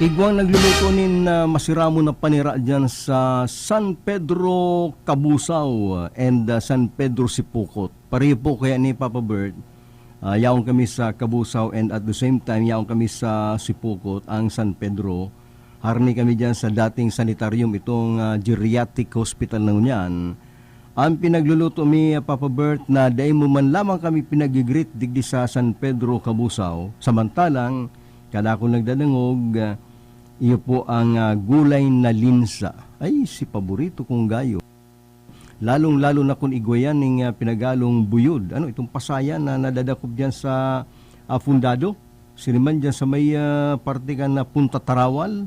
Igwang nagluluto nin masiramo na panira dyan sa San Pedro Cabusao and San Pedro Sipukot. Pareho po kaya ni Papa Bert, yaong kami sa Cabusao and at the same time yaong kami sa Sipukot, ang San Pedro. Harni kami dyan sa dating sanitarium, itong geriatric hospital na unyan. Ang pinagluluto mi Papa Bert na dahil mo man lamang kami pinagigrit digdi sa San Pedro Cabusao. Samantalang kada ako nagdadangog, iyo po ang gulay na linsa. Ay, si paborito kong gayo. Lalong-lalo na kung igwayan ng pinagalong buyod. Ano, itong pasaya na nadadakop dyan sa fundado. Siniman dyan sa may parte ka na Punta Tarawal.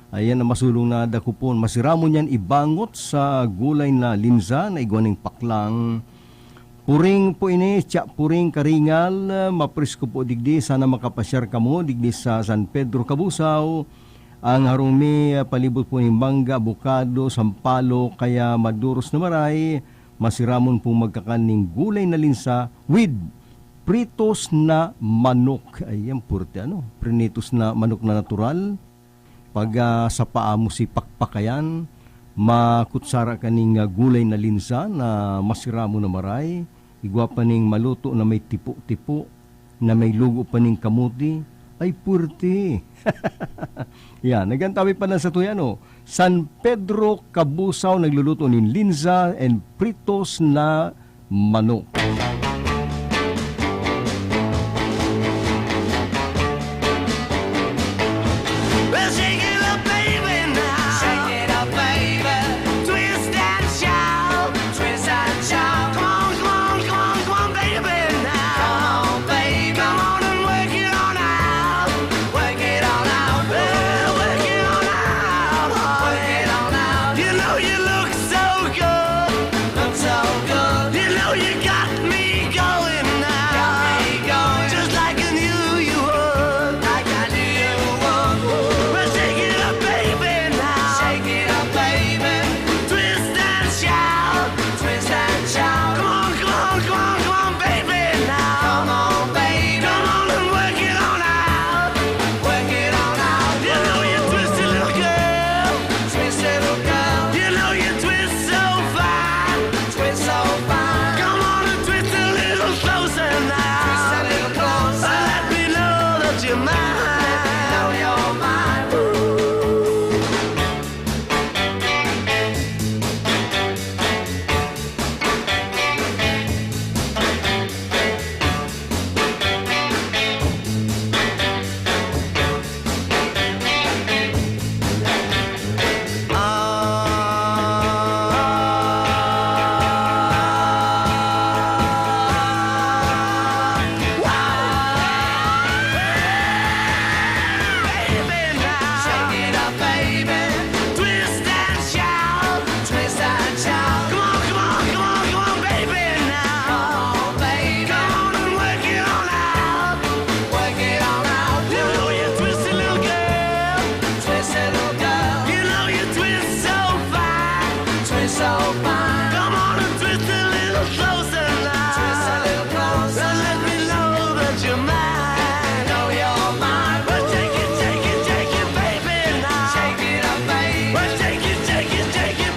Ayan na masulong na dakupon. Masiramo niyan ibangot sa gulay na linsa na igwaning paklang. Puring po ini, tiyak puring karingal, maprisko po digdi, sana makapasyar kamo digdi sa San Pedro Cabusao. Ang harumi palibot po ng mangga, abukado, sampalo, kaya maduros na maray, masiramon po magkakaning gulay na linsa with pritos na manok. Ayan, purte prinitos na manok na natural. Pag sa paa mo si pakpakayan, makutsara kaning gulay na linsa na masiramo na maray. Igwa pa ning maluto na may tipo-tipo, na may lugo pa ning kamuti, ay purti. Yan, nagantawi pa na sa tuyano. San Pedro Cabusao nagluluto ning linsa and pritos na manok.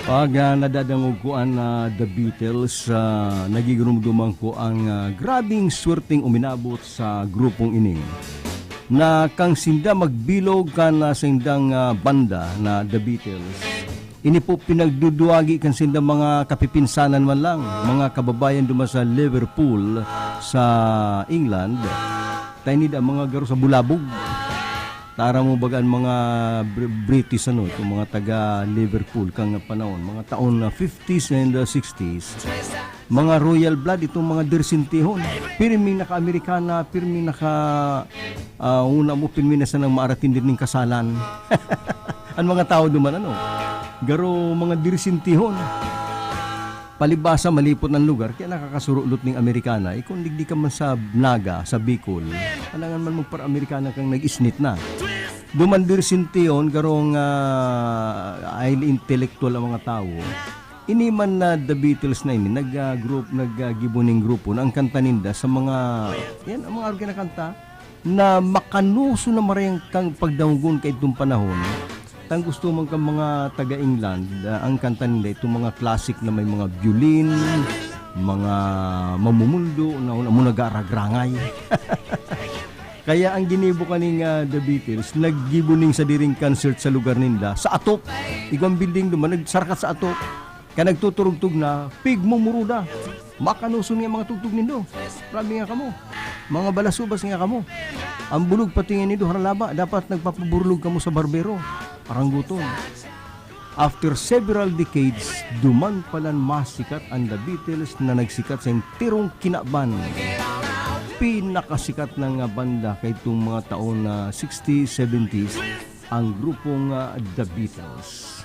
Pag nadadangog ko ang The Beatles, nagigurumduman ko ang grabing swerteng uminabot sa grupong ini. Na kang sinda magbilog ka na sindang banda na The Beatles. Ini po pinagduduwagi kan sinda mga kapipinsanan man lang, mga kababayan duma sa Liverpool sa England. Tainid ang mga garo sa bulabog. Tara mo bagaan mga British itong mga taga Liverpool kang panahon, mga taon na 50s and 60s. Mga royal blood itong mga dersintihon. Pirming naka-Amerikana, pirming una mo pirming na sanang maaratin din ng kasalan. Ang mga tao duman garo mga dersintihon. Palibasa malipot ng lugar kaya nakakasurulot ng Amerikana. Kung digdi ka man sa Naga, sa Bicol, alangan man magpara-Amerikana kang nag-isnit na. Dumandir sintiyon garong highly intellectual ang mga tao. Iniman na The Beatles na ini naggibuning grupo na ang kanta ninda sa mga yan ang mga kinakanta na makanuso na marayang kang pagdanggon kay itong panahon. Tang gusto man kang mga taga-England, ang kanta nila itong mga classic na may mga violin, mga mamumuldo na muna nag-aragrangay. Kaya ang ginibo kaning The Beatles, naggibuning sa diring concert sa lugar nila, sa Atop. Igwang building duman, nagsarkat sa Atop. Kaya nagtuturugtog na, pig mo muruda. Makanusun nga mga tugtog nindo. Marami nga kamo. Mga balasubas nga kamo. Ang bulog patingin nindo, haralaba, dapat nagpapaburlog kamo sa barbero. Parang gutom. After several decades, duman palan masikat ang The Beatles na nagsikat sa tirong kinaban. Pinakasikat ng banda kay itong mga taon na 60s, 70s, ang grupong The Beatles.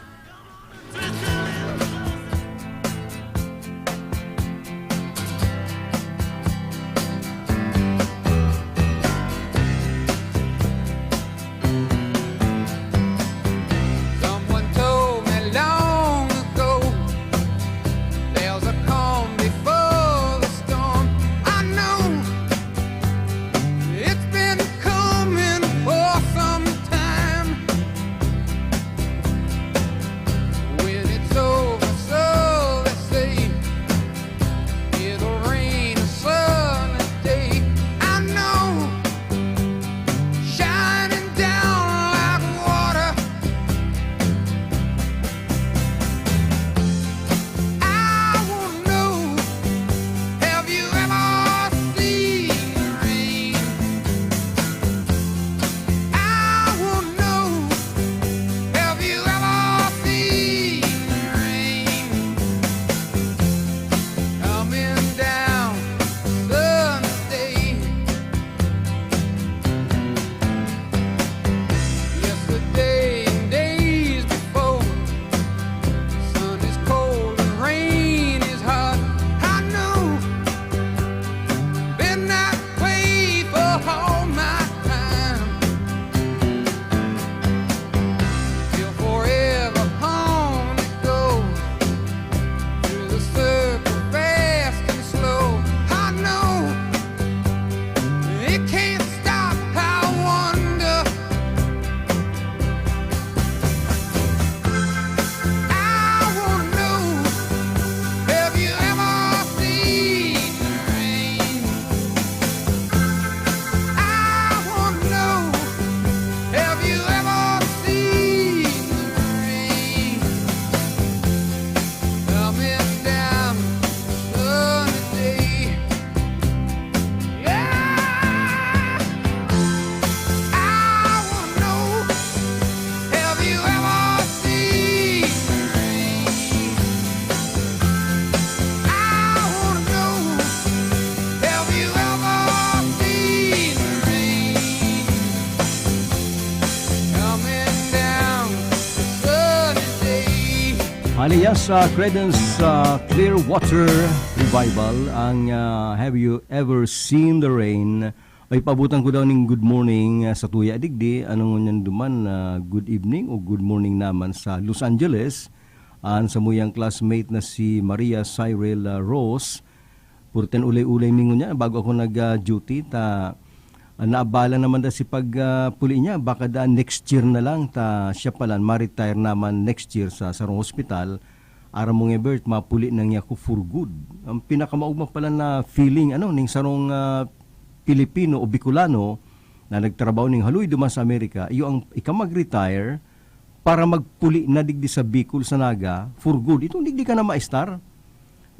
Alias sa Creedence Clearwater Revival ang Have You Ever Seen the Rain ay pabutan ko daw ng good morning sa Tuya Adigdi anong nyan duman good evening o good morning naman sa Los Angeles sa muyang classmate na si Maria Cyril Rose purten ulay-ulay mingo niya bago ako nag-duty naabala naman da si pagpuli niya baka da next year na lang siya pala ma-retire naman next year sa sarong hospital ara mong ebert mapuli nang niya ko for good ang pinakamaugma pala na feeling ning sarong Pilipino o Bicolano na nagtrabaho ning haluy duman sa Amerika iyo ang ikamag-retire para magpuli na digdi sa Bicol sa Naga for good itong digdi ka na ma-star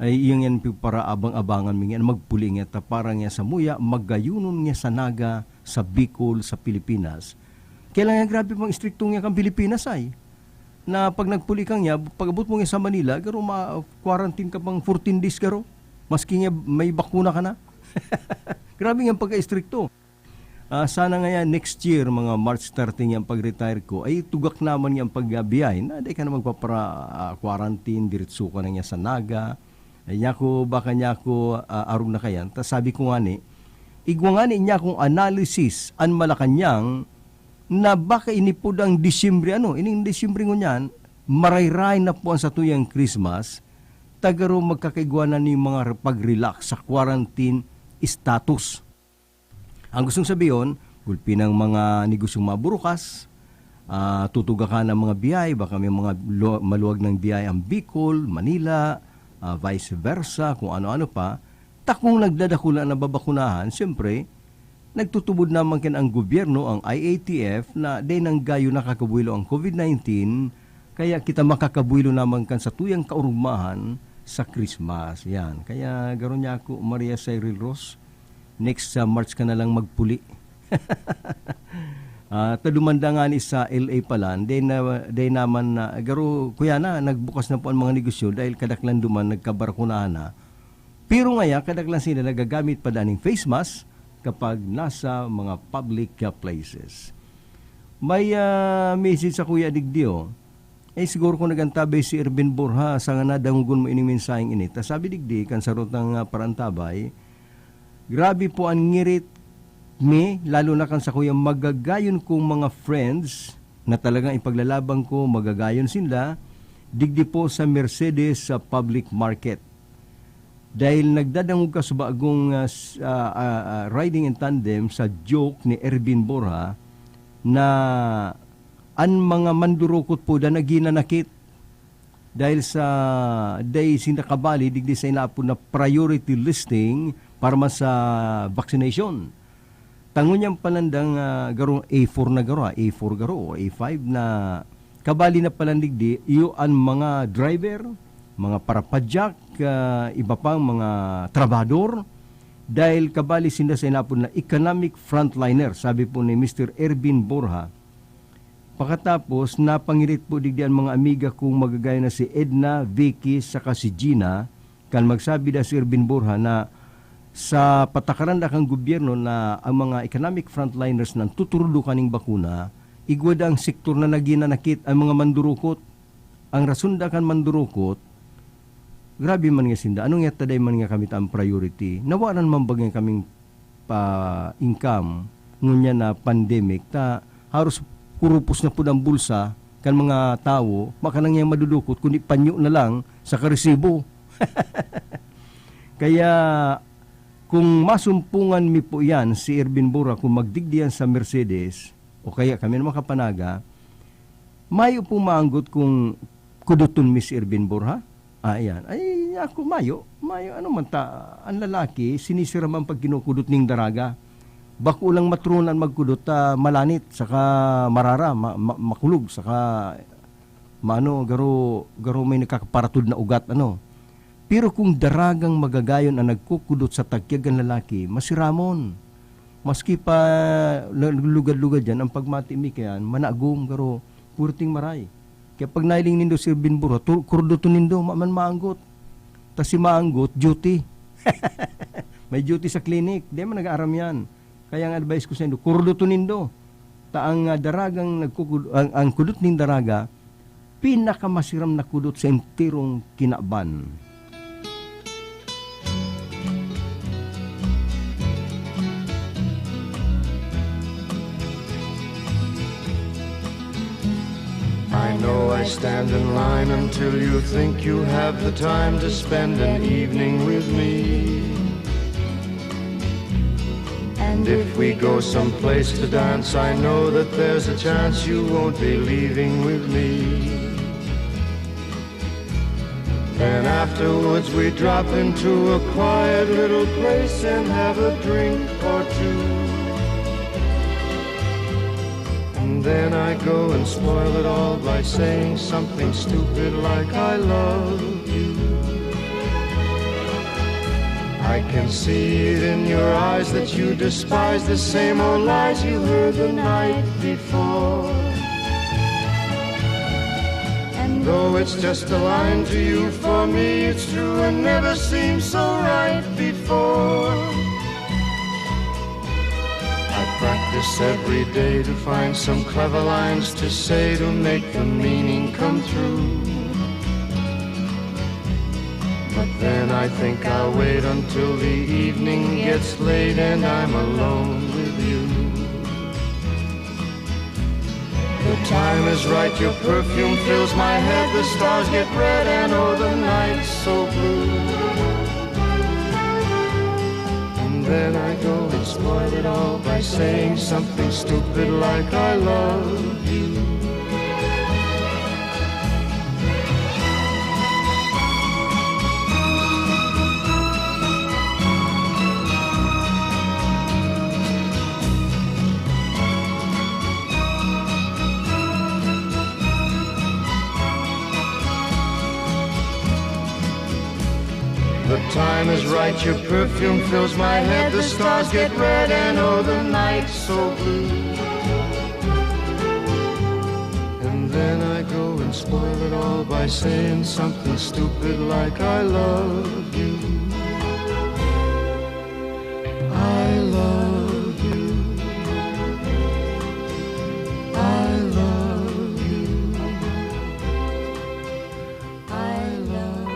ay iyang yan para abang-abangan mingan magpuli nga parang nga sa muya maggayunon nga sa Naga sa Bicol sa Pilipinas kailangan grabe pang istrikto nga kang Pilipinas ay na pag nagpuli kang nga pag-abot mo nga sa Manila garo quarantine ka pang 14 days garo maski nga may bakuna ka na grabe nga pagka-istrikto sana nga yan next year mga March 13 yung pag-retire ko ay tugak naman yung pagbiyay na di ka na magpapara quarantine diretso ka na nga sa Naga ay niya ko baka niya ko arong na kayan ta sabi ko nga ni igwa nga ni niya kong analysis an Malacanang na baka inipod ang Disyembre ining Disyembre ngo niyan marayray na po ang sa tuyang Christmas tagaro magkakaigwanan ni mga pag-relax sa quarantine status ang gustong sabihin gulpi ng mga negosyong maburukas, tutuga ka ng mga biyay, baka may mga maluwag ng biyay ang Bicol, Manila, vice versa, kung ano-ano pa. Takong nagdadakula na babakunahan, siyempre, nagtutubod naman kin ang gobyerno, ang IATF, na day nang gayo nakakabuilo ang COVID-19, kaya kita makakabuilo naman kan sa tuyang kaurugmahan sa Christmas. Yan. Kaya garon niya ako, Maria Cyril Ross, next March ka na lang magpuli. Dumanda nga ni sa LA pala, day naman na, garo, kuya na, nagbukas na po ang mga negosyo dahil kadaklan duman, nagkabarkunahan na. Pero ngaya, kadaklan sila nagagamit pa daning face mask kapag nasa mga public places. May message sa Kuya Digdio. Siguro kung nagantabay si Ervin Borja, sa nga nadangugon mo ining mensaheng init. Sabi Digdi, kan sarot ng parantabay, grabe po ang ngirit lalo na kan sa kuya magagayon kong mga friends na talagang ipaglalabang ko, magagayon sila, digdi po sa Mercedes sa public market. Dahil nagdadangog ka sa bagong riding in tandem sa joke ni Ervin Borja na an mga mandurukot po na naginanakit dahil sa day sinakabali digdi sa inapo na priority listing para sa vaccination. Tangon niyang palandang garong A4 na garo, A4 garo o A5 na kabali na palandigdi iyo ang mga driver, mga parapadyak, iba pang mga trabador, dahil kabali sila sa inapon na economic frontliner, sabi po ni Mr. Ervin Borja. Pagkatapos, napangirit po digdian mga amiga kong magagaya na si Edna, Vicky, saka si Gina, kan magsabi na si Ervin Borja na sa patakaran na kang gobyerno na ang mga economic frontliners ng tuturudo kaning bakuna, igwad ang sektor na naginanakit ang mga mandurukot. Ang rason da kan mandurukot, grabe man nga sinda. Anong yata day man nga kami ang priority? Nawaran man bagay kaming income ngunya na pandemic ta haros kurupos na po ang bulsa kan mga tao makanang yang madudukot kundi panyo na lang sa karesibo. Kaya kung masumpungan mi po yan si Ervin Borja kung magdigdiyan sa Mercedes o kaya kami na makapanaga, mayo po maanggot kung kuduton mi si Ervin Borja. Ayan. Ay, ako mayo, ano man ta, ang lalaki, sinisira man pag kinukudot ning daraga. Bako lang matrunan magkudot, malanit, saka marara, makulog, saka garo may nakakaparatod na ugat, ano. Pero kung daragang magagayon ang nagkukudot sa tagyagan lalaki, masiramon. Maski pa lugad-lugad yan, ang pagmatimi kayan, managom, garo, purting maray. Kaya pag nailing nindo si Ervin Borja, kurduto nindo, man maanggot. Tas si maanggot, duty. May duty sa clinic, di man nag-aaram yan. Kaya ang advice ko sa nindo, kurduto nindo. Ang daragang ang kudot ning daraga, pinakamasiram na kudot sa entirong kinaban. I know I stand in line until you think you have the time to spend an evening with me. And if we go someplace to dance, I know that there's a chance you won't be leaving with me. Then afterwards we drop into a quiet little place and have a drink or two. Then I go and spoil it all by saying something stupid like I love you. I can see it in your eyes that you despise the same old lies you heard the night before. And though it's just a line to you, for me it's true and never seemed so right before. Practice every day to find some clever lines to say to make the meaning come through. But then I think I'll wait until the evening gets late and I'm alone with you. The time is right, your perfume fills my head, the stars get red and oh the night's so blue. Then I go and spoil it all by saying something stupid like I love you. The time is right, your perfume fills my head, the stars get red and oh, the night's so blue. And then I go and spoil it all by saying something stupid like I love you. I love you. I love you. I love you.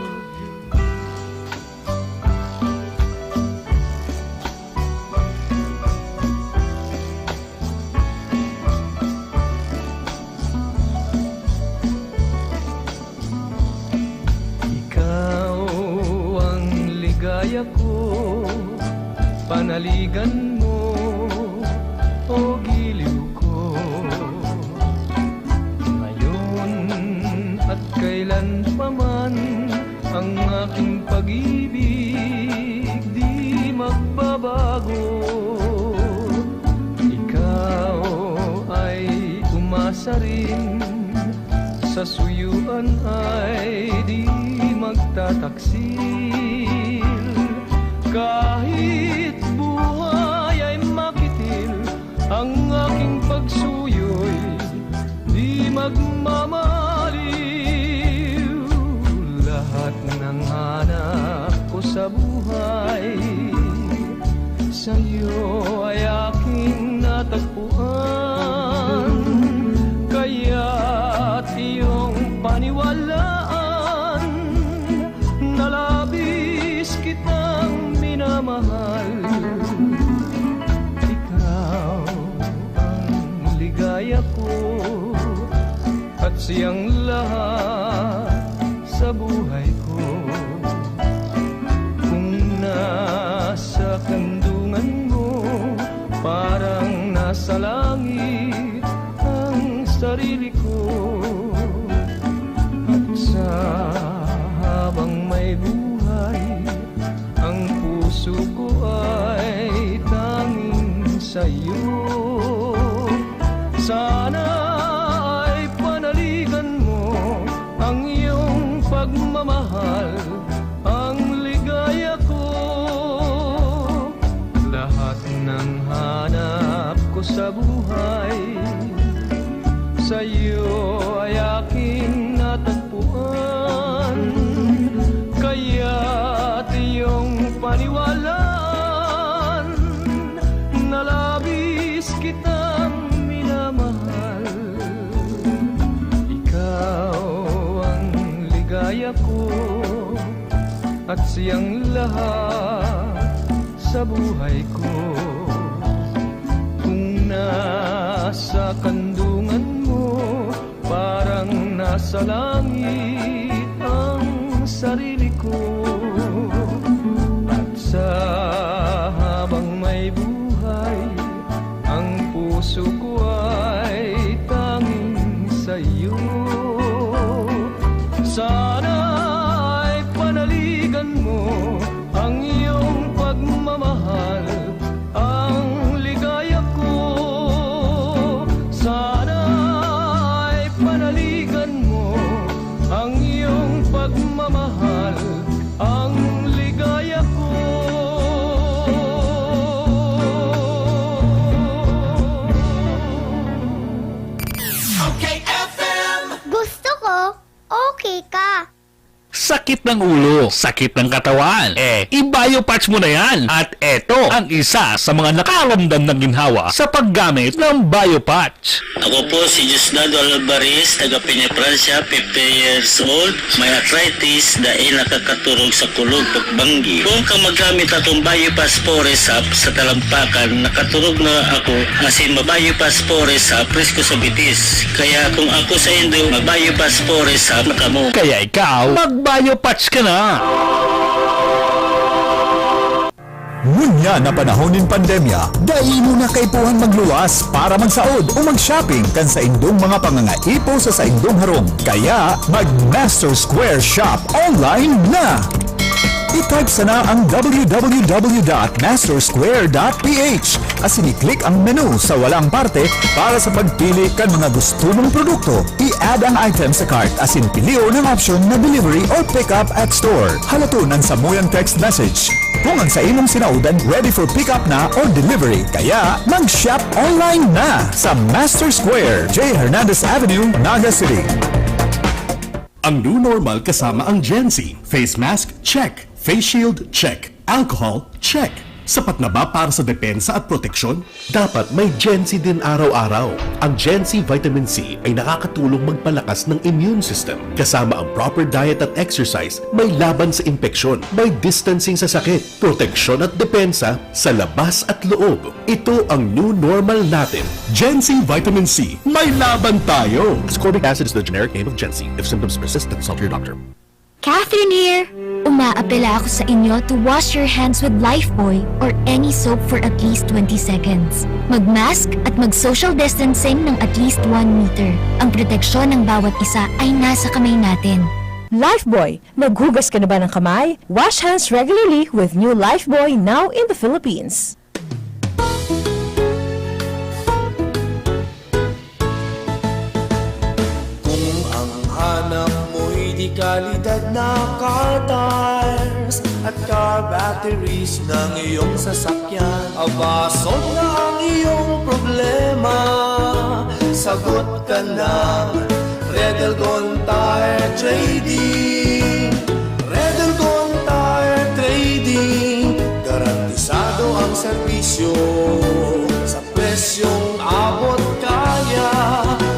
Ligaya ko, panaligan mo, o giliw ko. Ngayon at kailan pa man, ang aking pag-ibig di magbabago. Ikaw ay umasa rin, sa suyuan ay di magtataksil. Kahit buhay ay makitil, ang aking pagsuyo'y di magmamaliw. Lahat ng hanap ko sa buhay, sa'yo ay aking natagpuan. Kaya't iyong paniwalaan, na labis kitang minamahal. Ikaw ang ligaya ko, at siyang lahat sa buhay ko. Kung nasa kandungan mo, parang nasa langit ang sarili ko. At sa habang may buhay, ang puso ko ay tanging sa'yo. Sana ay panaligan mo ang iyong pagmamahal, ang ligaya ko. Lahat ng hanap ko sa buhay, sa'yo ay aking natagpuan. Kaya't iyong paniwalaan, na labis kitang minamahal. Ikaw ang ligaya ko, at siyang lahat sa buhay ko. Kung nasa kandungan mo, parang nasa langit ang sarili ko. At sa habang may buhay, ang puso ko ay tanging sa'yo. Sana ay panaligan mo ang iyong pagmamahal, ang ligaya ko. Sana ay panaligan mo ang iyong pagmamahal, ang ligaya ko. Okay FM. Gusto ko, okay ka. Sakit ng ulo, sakit ng katawan. I-biopatch mo na yan. At eto ang isa sa mga nakaramdam ng ginhawa sa paggamit ng biopatch. Ako po si Diosdado Alvarez, taga Peña Francia, 50 years old. May arthritis dahil nakakaturog sa kulog pagbanggi. Kung ka magamit atong Biopaspores sa talampakan, nakaturog na ako kasi Biopaspores presko sa bitis. Kaya kung ako sa Indo, mag-Biopaspores na kamo. Kaya ikaw, mag-biopatch ka na. Ngunya na panahon ng pandemya, dahil mo na kaipuhan magluwas para magsaod o mag-shopping kan sa indong mga pangangaipo sa indong harong. Kaya, mag-Master Square Shop online na! I-type sana ang www.mastersquare.ph at siniklik ang menu sa walang parte para sa pagpili kan mga gusto mong produkto. I-add ang item sa cart as in pilio ng option na delivery or pick up at store. Halatunan sa muyang text message. Kung ang sa imong sinaudan ready for pick up na or delivery, kaya mag-shop online na sa Master Square, J. Hernandez Avenue, Naga City. Ang new normal kasama ang Gen-Z. Face mask? Check. Face shield? Check. Alcohol? Check. Sapat na ba para sa depensa at proteksyon? Dapat may Gen-Z din araw-araw. Ang Gen-Z Vitamin C ay nakakatulong magpalakas ng immune system. Kasama ang proper diet at exercise, may laban sa impeksyon, may distancing sa sakit, proteksyon at depensa sa labas at loob. Ito ang new normal natin. Gen-Z Vitamin C. May laban tayo! Ascorbic acid is the generic name of Gen-Z. If symptoms persist, consult your doctor. Catherine here! Umaapela ako sa inyo to wash your hands with Lifebuoy or any soap for at least 20 seconds. Mag-mask at mag-social distancing ng at least 1 meter. Ang proteksyon ng bawat isa ay nasa kamay natin. Lifebuoy, naghugas ka na ba ng kamay? Wash hands regularly with new Lifebuoy now in the Philippines. Kung ang hanap mo'y di kalidad na car tires at car batteries ng iyong sasakyan, aba, solve na ang iyong problema. Sagot ka ng Red Elgon Tire Trading. Red Elgon Tire Trading, garantisado ang serbisyo sa presyong abot kaya.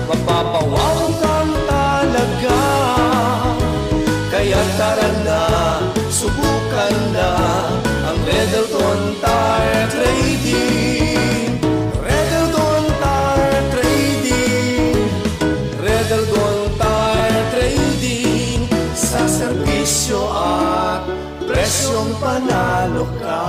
Mapapawaw kang talaga, kaya tara na, subukan na ang Red Elgon Tire Trading. Red Elgon Tire Trading. Red Elgon Tire Trading. Sa serbisyo at presyong panalo ka.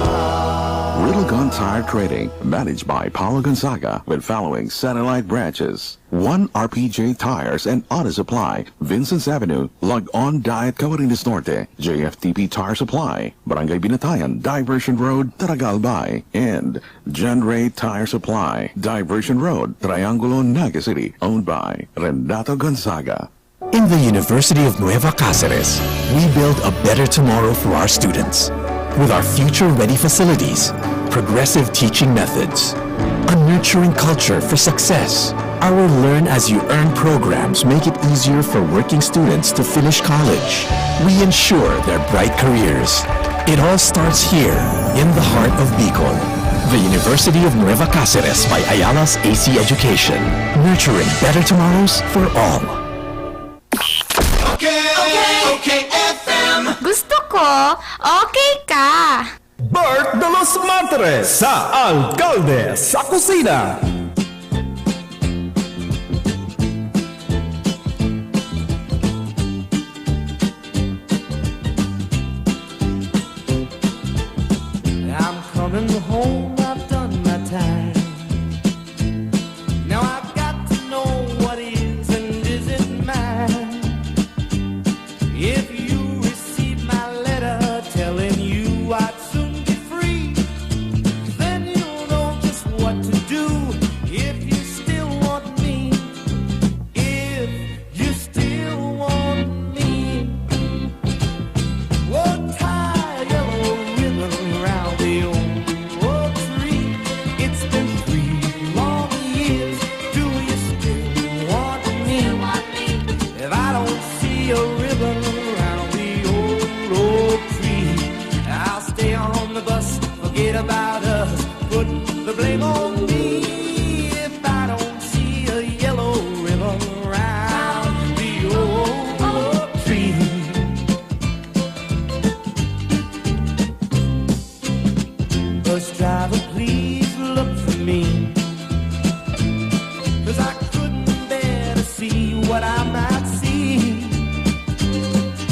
Riddle Gun Tire Trading, managed by Paulo Gonzaga, with following satellite branches: 1 RPJ Tires and Auto Supply, Vincent's Avenue, Log-On Diet, Camarines Norte; JFTP Tire Supply, Barangay Binatayan, Diversion Road, Taragalbay; and John Ray Tire Supply, Diversion Road, Triangulo, Naga City, owned by Renato Gonzaga. In the University of Nueva Cáceres, we build a better tomorrow for our students. With our future-ready facilities, progressive teaching methods, a nurturing culture for success, our learn-as-you-earn programs make it easier for working students to finish college. We ensure their bright careers. It all starts here, in the heart of Bicol. The University of Nueva Cáceres by Ayala's AC Education, nurturing better tomorrows for all. Okay, FM. Gusto ko, okay ka! Bert de los Martires sa Alcalde sa Kusina. I'm coming home, I've done my time. Now I've got to know what is and isn't mine. If you receive my letter telling you I'd soon be free, then you'll know just what to do if you still want me. If you still want me, oh, tie a yellow ribbon around the old tree. It's been 3 long years. Do you still want me? If I don't see a ribbon around the old tree, I'll stay on the bus, forget about us, put the blame on me. If I don't see a yellow ribbon around the old tree. Bus driver, please look for me, 'cause I couldn't bear to see what I might see.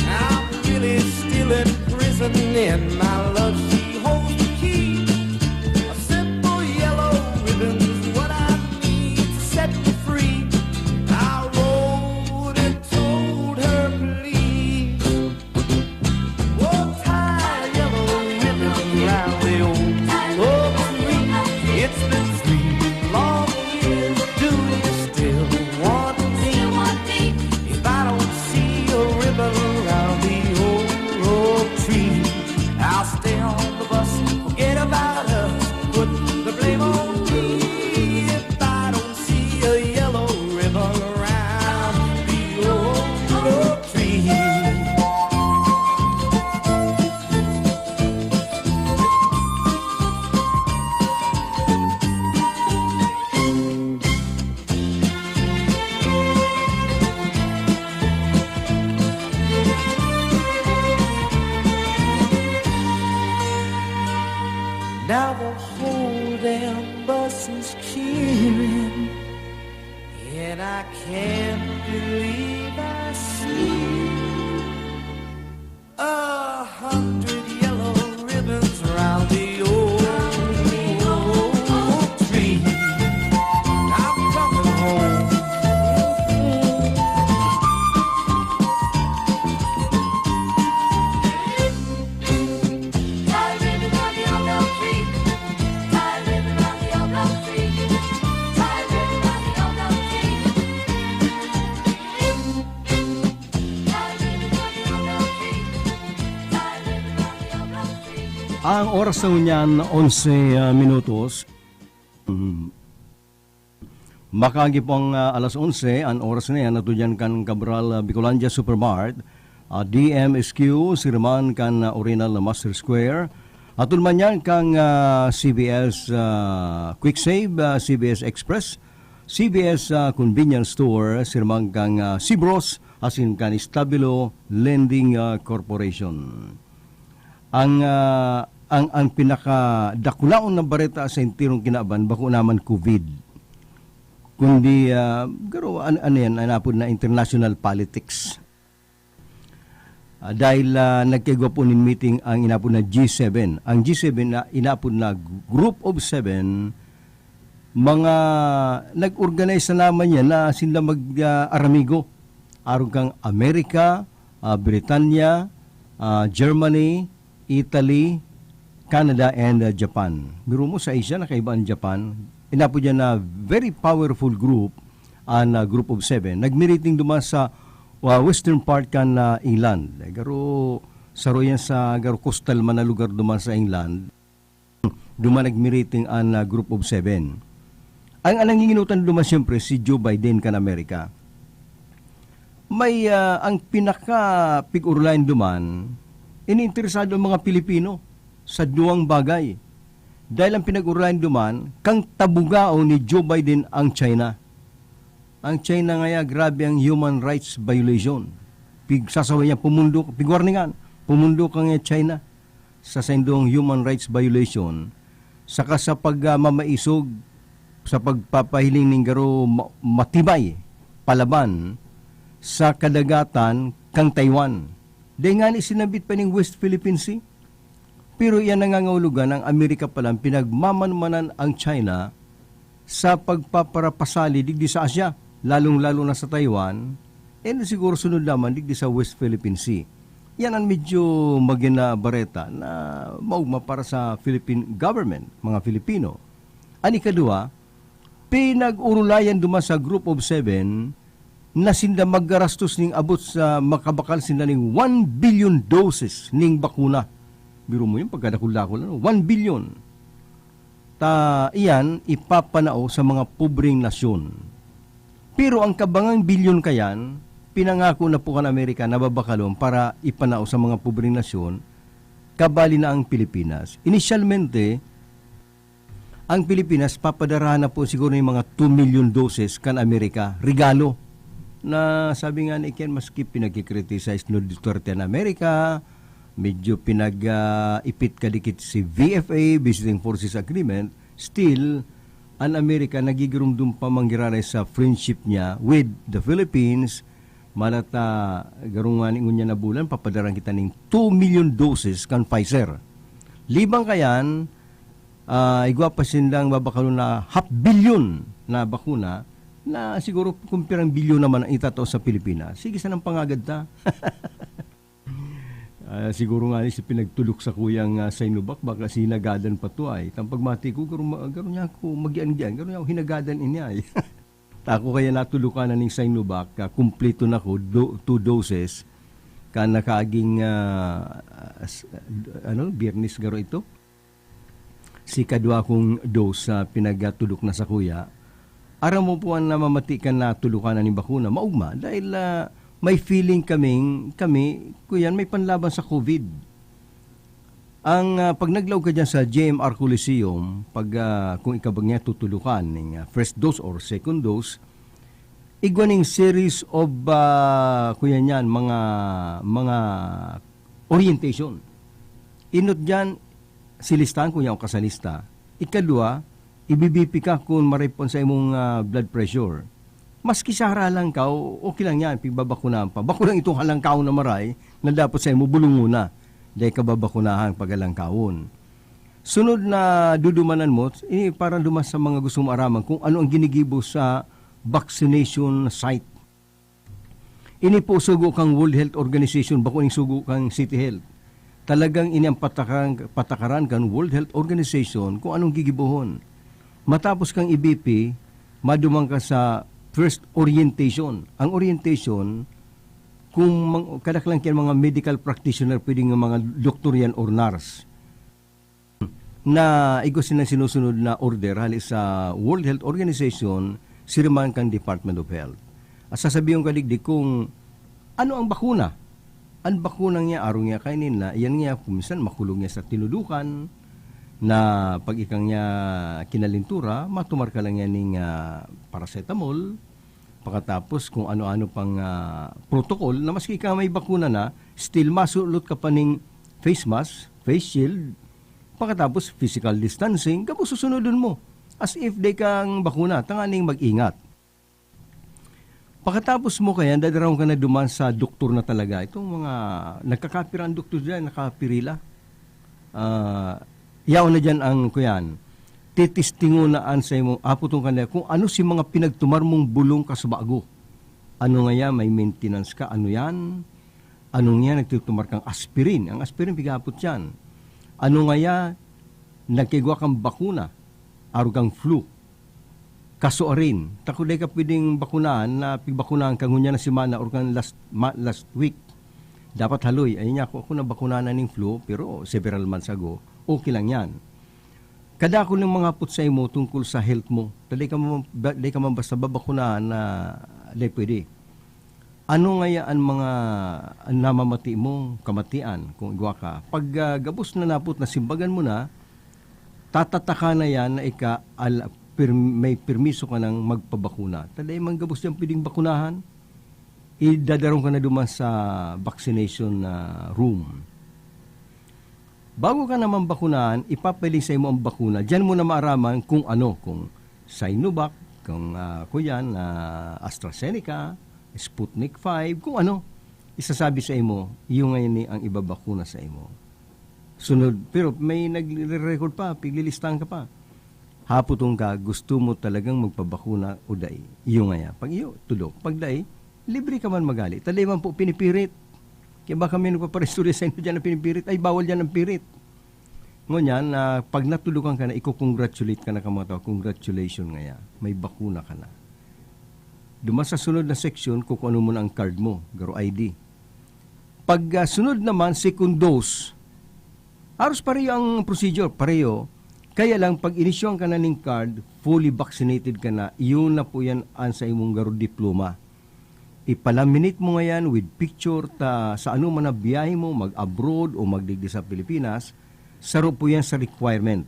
I'm really still in prison, and my love, she holds the key. Now the whole damn bus is cheering, and I can't believe I see 100 yellow ribbons round the old tree. I'm coming home. Ang oras na niyan, 11 minutos. Makagi pong alas 11, ang oras na yan, natudiyan kan Cabral Bicolandia Supermart, DMSQ, Sirman kan Oriental Master Square, atul man yan kang CBS Quick Save, CBS Express, CBS Convenience Store, Sirman kang Cibros, asin kan Stabilo Lending Corporation. Ang pinaka dakulaon na bareta sa intirong kinaban bako naman COVID. Kundi garo ano yan anapod na international politics. Dahil nagkagawa po nin meeting ang inapod na G7. Ang G7 na inapod na Group of 7 mga nag-organize na naman yan na sila mag-aramigo. Aron kang Amerika, Britanya, Germany, Italy, Canada, and Japan. Biro mo sa Asia, nakaiba ang Japan. Inapo dyan na very powerful group, ang Group of 7. Nag-meeting duman sa western part kan England. Garo, saro yan sa garo coastal man na lugar duman sa England. Duman nag-meeting ang Group of 7. Ang nanginginutan duman siyempre si Joe Biden kan Amerika. May ang pinaka pig-urlain duman, ininteresado ang mga Pilipino sa duwang bagay. Dahil ang pinag-urayan duman, kang tabugao ni Joe Biden ang China. Ang China ngaya, grabe ang human rights violation. Sasaway niya, pigwarningan, pumundo kang China sa sendong human rights violation. Saka sa pagmamaisog, sa pagpapahiling ng garo matibay, palaban, sa kadagatan kang Taiwan. Dahil nga ni sinabit pa ng West Philippine Sea. Pero yan nangangahulugan ng Amerika palang pinagmamanmanan ang China sa pagpaparapasali digdi sa Asia, lalong-lalo na sa Taiwan, and siguro sunod naman digdi sa West Philippine Sea. Yan ang medyo magina bareta na maugma para sa Philippine government, mga Filipino. Ani kadua, pinag-urulayan duma sa Group of 7 na sinda maggarastos ning abot sa makabakal sinda ning 1 billion doses ning bakuna. Biro mo yung pagkadakul-dakul, 1 billion. Iyan ipapanao sa mga pobreng nasyon. Pero ang kabangang bilyon kayan, pinangako na po kan Amerika na babakalom para ipanao sa mga pobreng nasyon, kabali na ang Pilipinas. Initialmente, ang Pilipinas papadarahan na po siguro yung mga 2 million doses kan Amerika, regalo. Na sabi nga ni Ken, maski pinag-criticize no Duterte na Amerika, medyo pinag-ipit kadikit si VFA, Visiting Forces Agreement, still, ang Amerika nagigirumdum pa manggiranay sa friendship niya with the Philippines, malata garungan niya na bulan, papadarang kita ng 2 million doses kan Pfizer. Libang kayan, igwa pa silang babakalo na 500 million na bakuna, na siguro kumpirang bilyon naman ang itato sa Pilipinas. Sige, sanang pangagad ta. Siguro nga si pinagtulok sa kuyang Sinovac, baka sinagadan pa to ay. Tampagmati ko, garo niya ako mag-ian diyan, garo niya ako hinagadan inya ay. Tako kaya natulukan na ng Sinovac, kumpleto na ko, 2 doses, ka nakaaging, Biyernes garo ito. Si kadwa kong dose pinagtulok na sa kuya. Aram mo po na mamatikan na tulukan na ni bakuna, maugma, dahil may feeling kami, kuyan, may panlaban sa COVID. Pag naglaw ka dyan sa JMR Coliseum, kung ikabag niya tutulukan ng first dose or second dose, igwaning series of, kuyan yan, mga orientation. Inot dyan, silistaan kung yaong kasalista. Ikadua, ibibipi ka kung maripon sa imong blood pressure. Maski sa haralang ka, okay lang yan, pigbabakunahan pa. Bako lang itong halangkaw na maray, na dapat sa imo bulong muna. Dahil ka babakunahan pagalangkawon. Sunod na dudumanan mo, para dumas sa mga gusto mo araman kung ano ang ginigibo sa vaccination site. Ini po sugo kang World Health Organization, bako ning sugo kang City Health. Talagang ini ang patakaran kang World Health Organization kung anong gigibuhon. Matapos kang IBP, madumang ka sa first orientation. Ang orientation, kung kadaklang kaya mga medical practitioner, pwedeng mga doktor yan or nurse, na igos silang sinusunod na order hali sa World Health Organization, siriman kang Department of Health. At sasabihin ka digdig kung ano ang bakuna. Ang bakunang niya, arong niya kainin na, iyan niya, kumisan makulong niya sa tinudukan, na pag ikang niya kinalintura, matumar ka lang yan ng paracetamol, pagkatapos kung ano-ano pang protocol, na maski ka may bakuna na, still masulot ka pa ng face mask, face shield, pagkatapos physical distancing, kapag susunodin mo. As if day kang bakuna, tanganing mag-ingat. Pagkatapos mo kaya, dadaraw ka na duman sa doktor na talaga. Itong mga nagkakapira ang doktor dyan, nakapirila. Yaw na dyan ang kuyan. Titistingunaan sa imong aputong kanila kung ano si mga pinagtumar mong bulong kasbago. Ano nga yan, may maintenance ka, ano yan? Anong yan, nagtitumar kang aspirin. Ang aspirin, pigapot yan. Ano nga yan, nagkigwa kang bakuna, araw kang flu. Kaso rin, takuday ka pwedeng bakunahan na pigbakunahan kang ngunya na simana or kang last week. Dapat haloy, ayun niya, ako na bakunahan na ng flu, pero several months ago, okay lang yan. Kada ko ng mga put sa imo tungkol sa health mo, dali ka man basta babakunahan na dali pwede. Ano nga yan mga namamati mo, kamatian, kung igwa ka? Pag gabos na napot na simbagan mo na, tatataka na yan na may permiso ka ng magpabakuna. Talay mang gabos yan pwedeng bakunahan, idadarong ka na duman sa vaccination room. Bago ka naman bakunahan, ipapiling sa imo ang bakuna. Diyan mo na maaraman kung ano, kung Sinovac, kung AstraZeneca, Sputnik 5, kung ano, isasabi sa imo, yung ngayon ang ibabakuna sa imo. Sunod, pero may nagre-record pa, piglilistahan ka pa. Haputong ka, gusto mo talagang magpabakuna o day. Yung ngayon, pag iyo, tulog. Pag day, libre ka man magali. Talay man po pinipirit. Kaya baka may nagpaparestorya sa inyo dyan na pinipirit, ay bawal dyan ang pirit. Ngunyan, pag natulukan ka na, i-congratulate ka na ka mga tao, congratulations nga, may bakuna ka na. Duma sa sunod na section, kukuno mo na ang card mo, garo ID. Pag sunod naman, second dose, aros pareho ang procedure, pareho. Kaya lang, pag inisyon ka na ng card, fully vaccinated ka na, yun na po yan ang sa imong garo diploma. Ipalaminate mo nga yan with picture sa ano man na biyahe mo, mag-abroad o magdigdi sa Pilipinas, saro po yan sa requirement.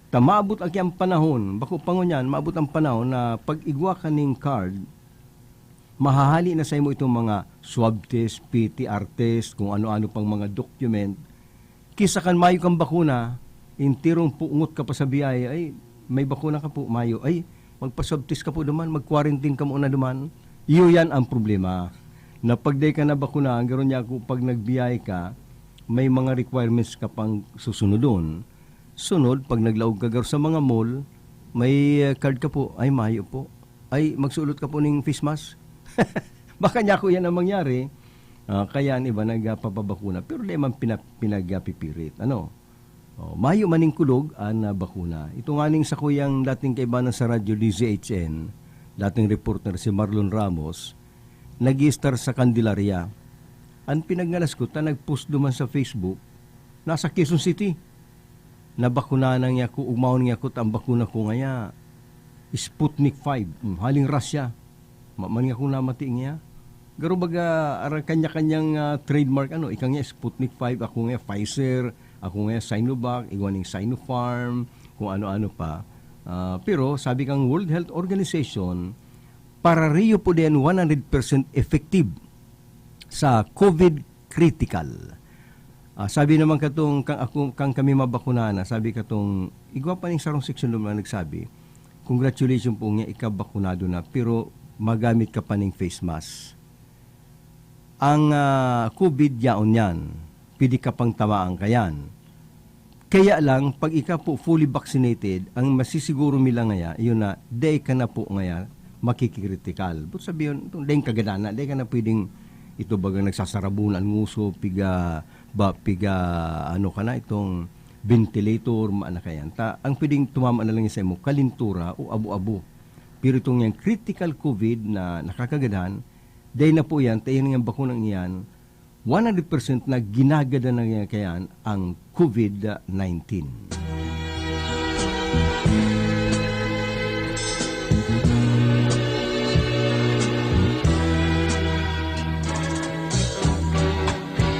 Maabot ang panahon, bako pangunyan, maabot ang panahon na pag igwa ka ng card, mahahali na sa imo itong mga swab test, PTR test, kung ano-ano pang mga document. Kisa kan mayo kang bakuna, intirong puungot ka pa sa biyaya, ay may bakuna ka po, mayo, ay magpa-swab test ka po duman, mag-quarantine ka muna duman. Iyo yan ang problema. Na pag day ka na bakuna, gano'n niya ako pag nagbiyay ka, may mga requirements ka pang susunodon. Sunod, pag naglaog ka sa mga mall, may card ka po, ay mayo po. Ay, magsulot ka po ng face mask. Baka niya ko yan ang mangyari. Kaya ang iba nagpapabakuna. Pero lemang pinagpipirit. Ano? Mayo maning kulog ang bakuna. Ito nga ning sa kuyang dating kaibanan sa radyo DZHN, dating reporter si Marlon Ramos, nag-star sa Candelaria. Ang pinagnalas ko, nag-post duman sa Facebook, nasa Quezon City. Nabakunahan niya ko, umawon niya ko, ang bakuna ko ngaya, Sputnik 5, haling Russia. Man nga kung namati niya. Garo baga, kanya-kanyang trademark, ikang niya Sputnik 5, ako nga Pfizer, ako nga Sinovac, iwaning Sinopharm, kung ano-ano pa. Pero sabi kang World Health Organization, para riyo po din 100% effective sa COVID critical. Sabi naman katong kang kami mabakunana, sabi katong igwa pa ning sarong section naman nagsabi, congratulations po nga ikabakunado na pero magamit ka pa ning face mask. Ang COVID yaon yan, pwede ka pang tamaan kayan. Kaya lang, pag ika po fully vaccinated, ang masisiguro nila ngaya, yun na, day ka na po ngaya, makikritikal. But sabihin, day kagadana, day ka na pwedeng, ito baga nagsasarabunan nguso, piga ano ka na, itong ventilator, maana kayan. Ang pwedeng tumama na lang sa mo, kalintura o abu-abu. Pero itong yung critical COVID na nakakagadan, day na po yan, tayo ng bakunang iyan, 100% na ginagada na nga kayan ang COVID-19.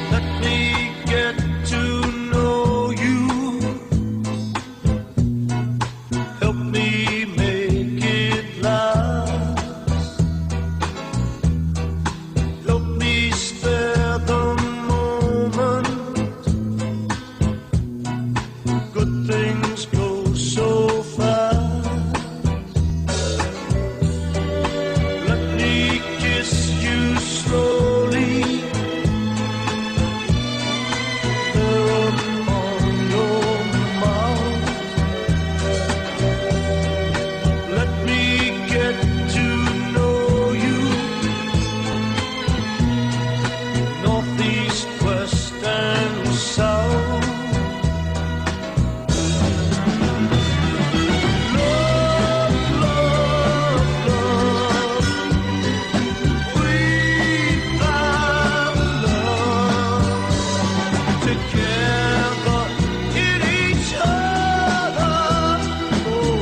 Let me get to know you. Help me make it last. Help me spare the moment. Good things go so fast. Let me kiss you slowly. Let me get to know you. Northeast, west, and south. Love, love, love. We found love together in each other. Oh,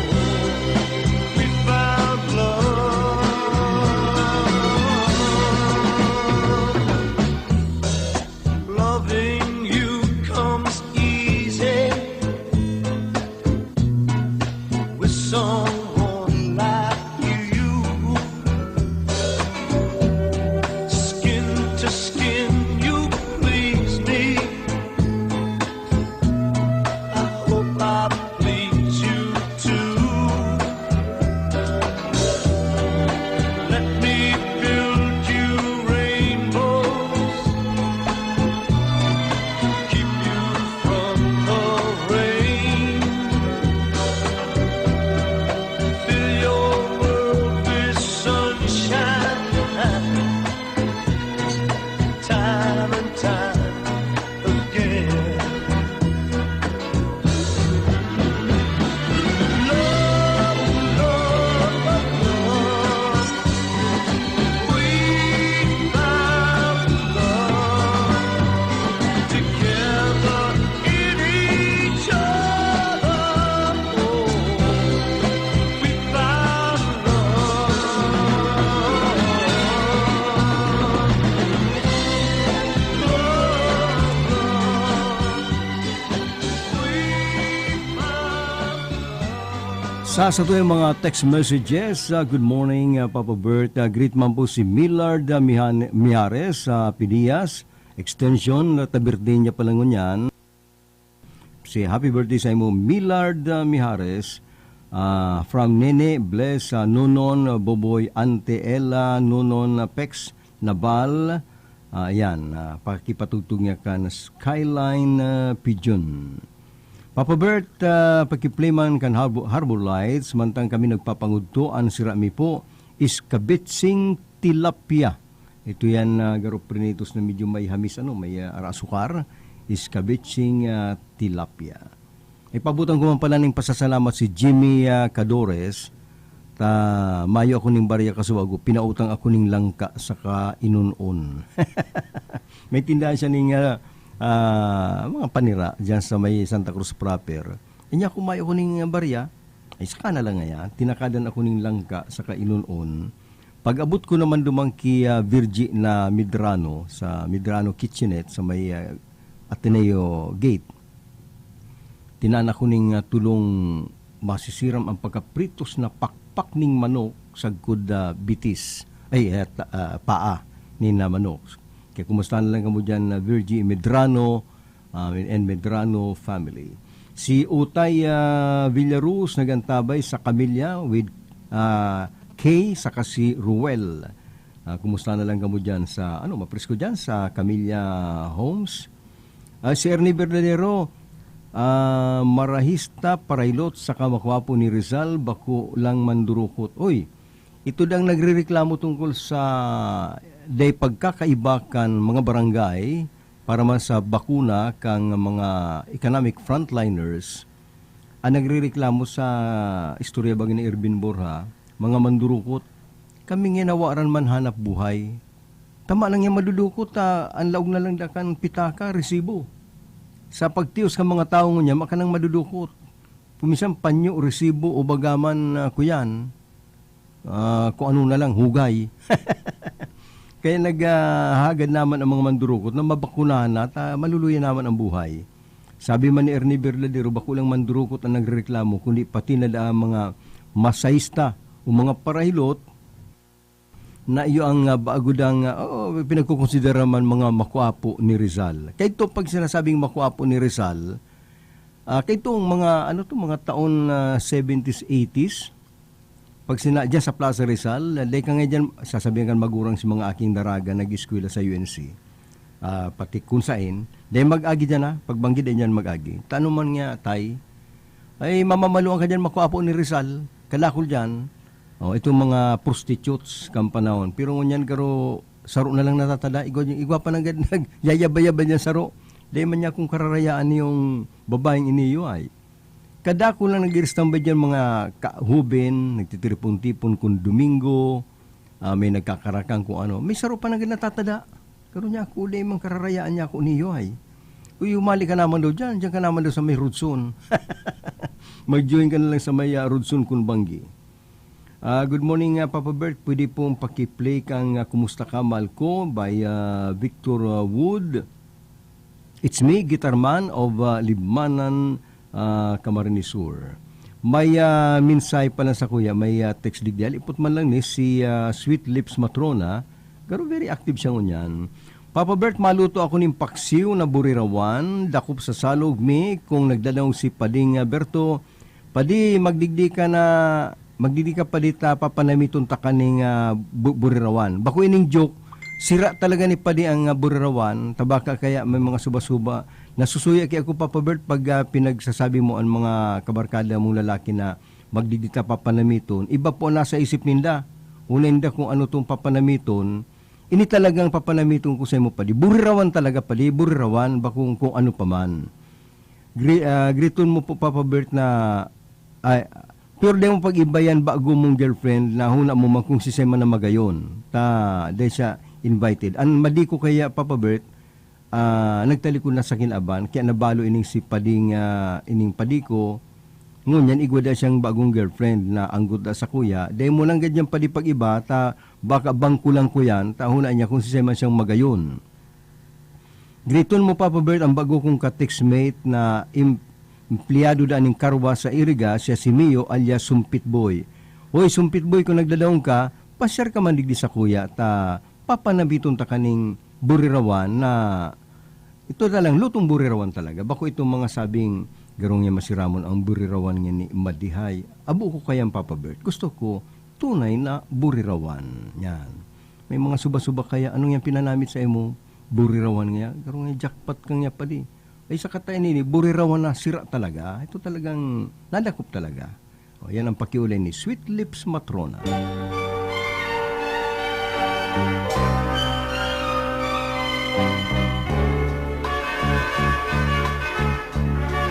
we found love. Loving you comes easy with someone like you. Skin to skin, you please me. I hope I please you too. Let me build you rainbows, keep you from the rain, fill your world with sunshine, time and time again. Love, love, love. We found love together in each other. Oh, we found Sa ito yung mga text messages, good morning Papa Bert, greet man po si Millard Mijares sa Pinias, extension, tabirthday niya pala ngunyan. Si happy birthday sa imo Millard Mijares, from Nene, Bless, Nunon, Boboy, Ante Ella, Nunon, Pex, Nabal, ayan, pakipatutog niya ka na Skyline Pigeon. Papa Bert, pakiplayman kan Harbor Lights, mantang kami nagpapangudtoan si Rami po, is kabitsing tilapia. Ito yan, garoprinitos na medyo may hamis, may arasukar, is kabitsing tilapia. Ipabutan ko man pala ng pasasalamat si Jimmy Cadores, mayo ako ning barya kasuwago, pinautang ako ning langka sa kainunon. May tindahan siya ning mga panira dyan sa may Santa Cruz proper. Inya kumayo ko ning barya, ay saka na lang nga, tinakadan ako ning langka sa kainunon. Pag abot ko naman dumangki Virgie na Medrano, sa Medrano Kitchenette, sa may Ateneo Gate, tinana ko ning tulong masisiram ang pagkapritos na pakpak ning manok sa good bitis, paa ni na manok. Kaya kumusta na lang kamo dyan, Virgie Medrano, and Medrano family. Si Utay Villaruz nagantabay sa Camilla with Kay saka si Ruel. Kumusta na lang kamo dyan sa, mapresko dyan sa Camilla Homes. Si Ernie Verdadero, Marahista Parailot saka makwapo ni Rizal, bako lang mandurukot. Oy, ito dang nagrereklamo tungkol sa day pagkakaibakan mga barangay para man sa bakuna kang mga economic frontliners. Ang nagrereklamo sa istorya bagay ni Ervin Borja, mga mandurukot, kami nginawaran man hanap buhay. Tama lang yung madudukot, ang laog na lang dakan pitaka, resibo. Sa pagtios ka mga tao niya, makanang madudukot. Pumisang panyo, resibo o bagaman kuyan, kung ano na lang, hugay. Kaya naghagad naman ang mga mandurukot na mabakunahan at maluluyan naman ang buhay. Sabi man ni Ernie Verdadero, bako lang mandurukot ang nagreklamo, kundi pati na mga masayista o mga parahilot na iyo ang baagudang pinagkukonsidera man mga makuapo ni Rizal. Kaya ito pag sinasabing makuapo ni Rizal, kaya itong mga taon 70s, 80s, pag sinadya sa Plaza Rizal, dahil ka nga dyan, sasabihin kan magurang si mga aking daraga nag-eskwela sa UNC, pati kung saan, dahil mag-agi dyan pagbanggi dyan mag-agi. Tanong man nga, tay, ay mamamaluan ka dyan makuapo ni Rizal, kalakol dyan, itong mga prostitutes kampanahon. Pero ngunyan karo saro na lang natatada. Igwa pa nagad nagyayabay-yabay niya saro. Dahil man niya kung kararayaan yung babaeng iniyo ay. Kada ko lang nag-iristambay dyan mga kahubin, nagtitiripon-tipon kung Domingo, may nagkakarakang kung ano. May saro pa nagad natatada. Karo niya ako, dahil mang kararayaan niya ako niyo ay. Uy, umali ka naman daw dyan. Diyan ka naman daw sa may Rudson. Mag-join ka na lang sa may Rudson Kunbangi. Good morning, Papa Bert. Pwede pong pakiplay kang Kumusta Ka Malko by Victor Wood. It's me, Guitarman of Libmanan, Camarines Sur. May minsay pala sa kuya, may text digdial. Ipot man lang ni si Sweet Lips Matrona. Pero very active siya ngunyan. Papa Bert, maluto ako ng paksiw na burirawan. Dakop sa salog mi kung nagdalaw si Pading Berto. Padi, magdigdi ka pa dita papanamiton ta kaning burirawan. Bako ining joke, sira talaga ni Padi ang burirawan, tabaka kaya may mga suba-suba. Nasusuya kay ako Papa Bert pag pinagsasabi mo ang mga kabarkada mong lalaki na magdidita papanamiton. Iba po nasa isip ninda. Una ninda kung ano tong papanamiton. Ini talagang papanamiton ko sa imo Padi. Burirawan talaga Padi, burirawan bakong kung ano pa man. Griton mo po Papa Bert na pero di mo pag-ibayan bago mong girlfriend na huna mo man kung sisema na magayon. Dahil siya invited. Ang madi ko kaya, Papa Bert, nagtalikod na sa kinaban, kaya nabalo ining si Pading, ining Padi ko, ngunyan igwada siyang bagong girlfriend na anggot da sa kuya. Dahil mo lang ganyan Padi pag-iba, baka bangko lang ko yan, huna niya kung sisema siyang magayon. Griton mo, Papa Bert, ang bago kong ka-textmate na empleyado da ning karwa sa Iriga, siya si Mio alias Sumpit Boy. Hoy, Sumpit Boy, kung nagdadaong ka, pasyar ka man digdi sa kuya, papanabiton ta kaning burirawan na ito talang lutong burirawan talaga. Bako itong mga sabing garong niya masiramon ang burirawan niya ni Madihay. Abo ko kayang Papa Bert. Gusto ko tunay na burirawan. Yan. May mga suba-suba kaya, anong yan pinanamit sa imo? Burirawan niya. Garong niya jackpot kang niya Padi. Ay sa katayin nini, burirawan na sira talaga. Ito talagang nadakop talaga. O, yan ang pakiulay ni Sweet Lips Matrona.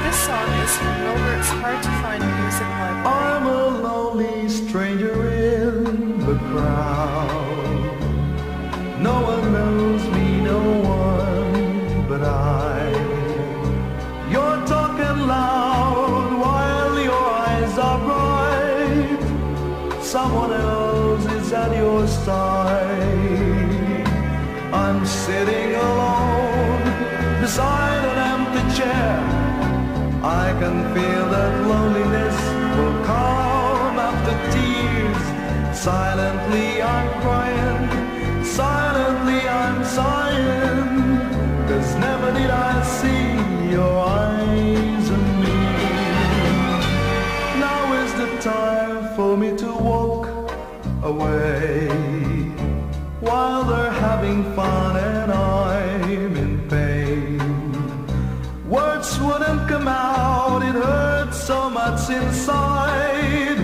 This song is from Robert's Hard to Find Music Library. I'm a lonely stranger in the crowd. No one knows me, no one but I. You're talking loud while your eyes are bright. Someone else is at your side. I'm sitting alone beside an empty chair. I can feel that loneliness will come after tears. Silently I'm crying, silently I'm sighing, 'cause never did I see away while they're having fun and I'm in pain. Words wouldn't come out, it hurts so much inside.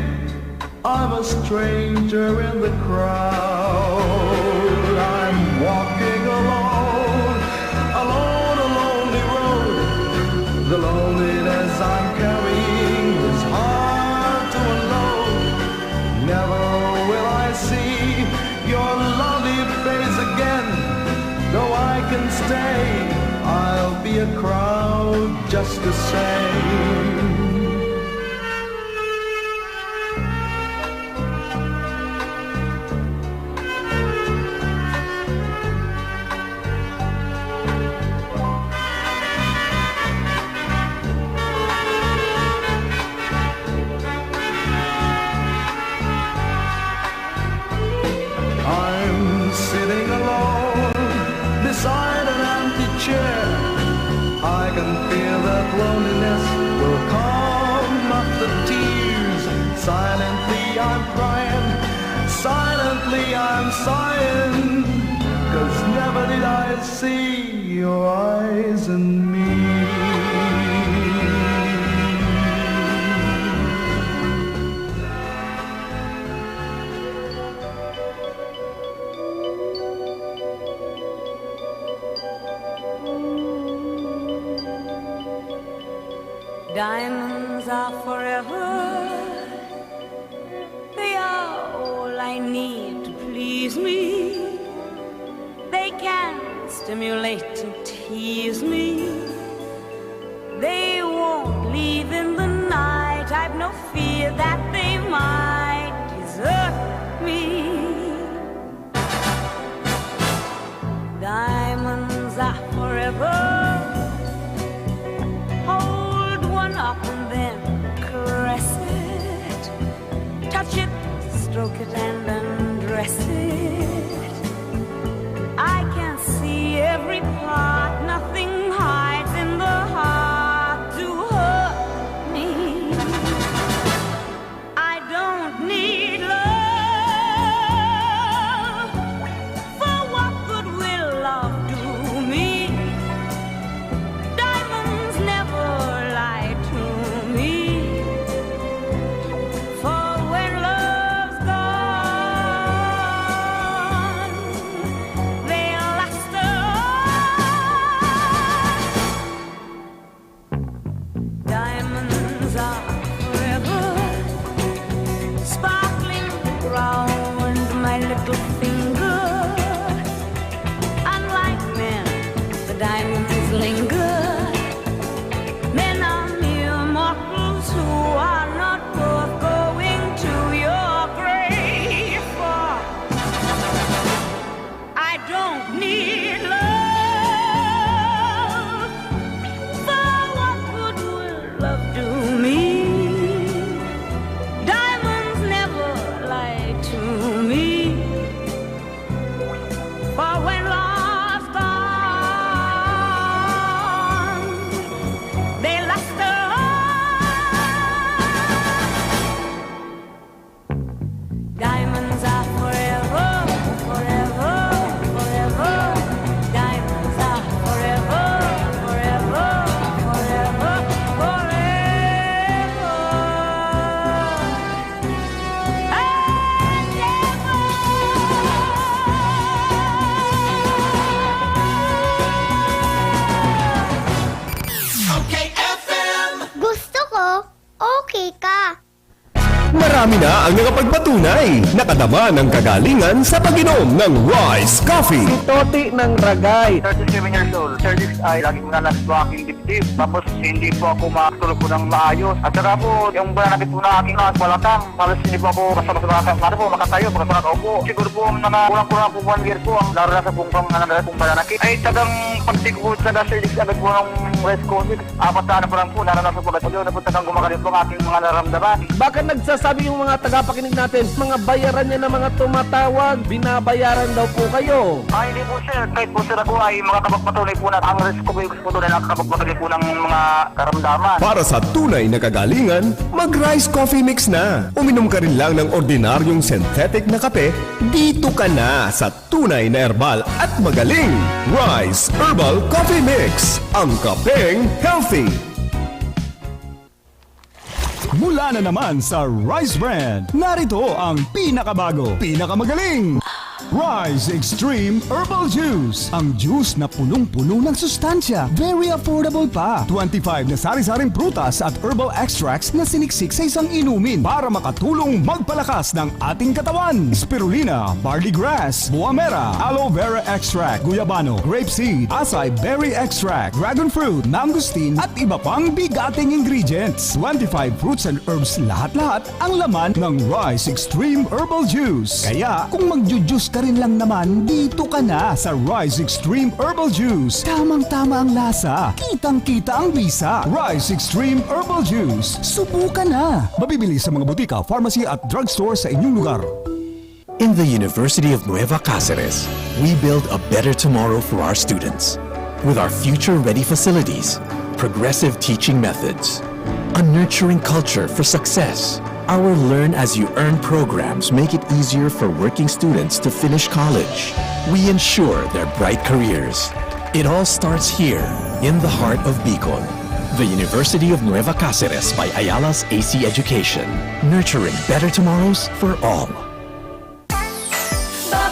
I'm a stranger in the crowd. I'm walking alone, alone, a lonely road. The loneliness I'm carrying is hard to unload. Never will I see your lovely face again. Though I can stay, I'll be a crowd just the same. Sitting alone beside an empty chair, I can feel that loneliness will come up the tears. Silently I'm crying, silently I'm sighing, 'cause never did I see your eyes in me. Diamonds are forever. They are all I need to please me. They can stimulate and tease me. They won't leave in the night. I've no fear that they might desert me. Diamonds are forever. Up and then caress it, touch it, stroke it and undress it. I can see every part, nothing hides in the heart to hurt me. I don't need love, for what good will love do me? Diamonds never lie. Little finger, unlike men, the diamonds linger. Men are mere mortals who are not worth going to your grave for. I don't need love, for what good will love do me? Diamonds never lie to me. For when love's gone, they luster on. Diamonds are forever, forever, forever. Diamonds are forever, forever, forever, forever. And ever. Gusto ko, okay ka. Marami na ang nakapagpatunay. Nakadama ng kagalingan sa pag-inom ng Rice Coffee. Si Toti ng Ragay, 37 years old. Cervix ay lagi mo na nasa-aking dibdib. Tapos hindi po ako makatulog po ng maayos. At saka po, yung banakit po na aking balakang, halos hindi po ako kasama-sama makatayo, makaupo. Siguro po kulang-kulang po 1 year po ang naranasan pong banakit. Ay tagang pagtigod sa cervix agad po ng Rice Coffee. 4 na ano po lang po, naranasan po agad po yun. Na po tagang gumagaling po ang aking mga naramdaman. Baka nagsas sinasabi yung mga tagapakinig natin, mga bayaran niya na mga tumatawag, binabayaran daw po kayo. Hindi po sir, kahit po sir ako ay mga kapagpatuloy po na ang risk ko po tunay na kapagpatuloy po ng mga karamdaman. Para sa tunay na kagalingan, mag-Rice Coffee Mix na. Uminom ka rin lang ng ordinaryong synthetic na kape, dito ka na sa tunay na herbal at magaling. Rice Herbal Coffee Mix, ang kapeng healthy. Mula na naman sa Rice Brand, narito ang pinakabago, pinakamagaling Rice Extreme Herbal Juice. Ang juice na punong-puno ng sustansya. Very affordable pa. 25 na sari-saring prutas at herbal extracts na siniksik sa isang inumin para makatulong magpalakas ng ating katawan. Spirulina, barley grass, buwa mera, aloe vera extract, guyabano, grapeseed, acai berry extract, dragon fruit, mangosteen at iba pang bigating ingredients. 25 fruits and herbs lahat-lahat ang laman ng Rice Extreme Herbal Juice. Kaya kung magjujuice ka rin lang naman, dito ka na sa Rice Extreme Herbal Juice. Tamang-tama ang lasa, kitang-kita ang bisa. Rice Extreme Herbal Juice. Subukan na! Mabibili sa mga butika, pharmacy at drugstore sa inyong lugar. In the University of Nueva Cáceres, we build a better tomorrow for our students. With our future-ready facilities, progressive teaching methods, a nurturing culture for success. Our Learn As You Earn programs make it easier for working students to finish college. We ensure their bright careers. It all starts here, in the heart of Bicol. The University of Nueva Cáceres by Ayala's AC Education. Nurturing better tomorrows for all.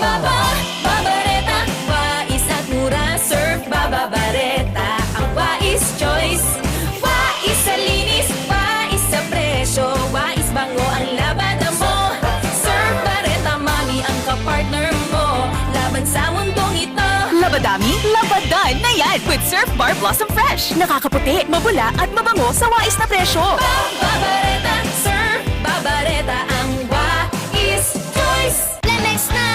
Babareta, Wais at mura, surf Babareta, ang Wais choice. Wais sa linis, Wais sa presyo, Wais bango ang laban mo. Surf Bareta, mami ang kapartner mo, laban sa mundong ito. Labadami, labadan na yan with Surf Bar Blossom Fresh. Nakakaputi, mabula at mabango sa wais na presyo. Babareta, Surf Babareta, ang Wais choice. Lemex na!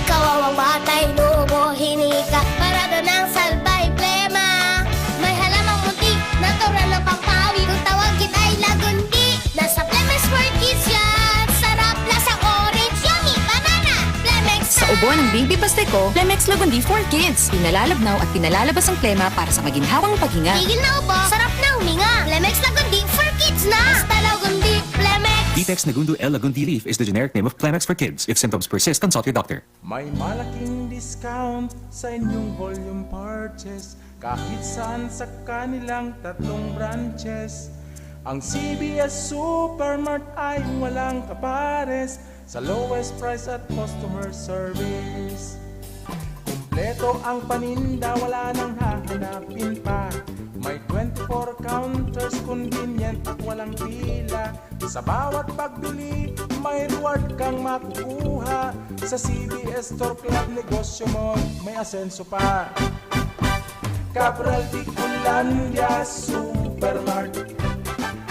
Kawawang batay, lubo, hinika, parado ng salbay, plema. May halamang munti, natural ng pampawi, kung tawagin ay lagundi. Nasa Plemex for Kids yan, sarap lasang orange, yummy, banana, Plemex na! Sa ubo ng Baby Pasteco, Plemex Lagundi for Kids. Pinalalabnaw at pinalalabas ang plema para sa maginhawang paghinga. Tigil na ubo, sarap na huminga. Plemex Lagundi for Kids na! Basta Lagundi, Plemex! Vitex Nagundo L. Lagundi Leaf is the generic name of Plemex for kids. If symptoms persist, consult your doctor. May malaking discount sa inyong volume purchase kahit saan sa kanilang 3 branches. Ang CBS Supermart ay walang kapares sa lowest price at customer service. Kumpleto ang paninda, wala nang hahanapin pa. May 24 counters, convenient at walang pila. Sa bawat pagbili, may reward kang makukuha. Sa CBS Store Club, negosyo mo, may asenso pa. Cabral Bicolandia Supermart.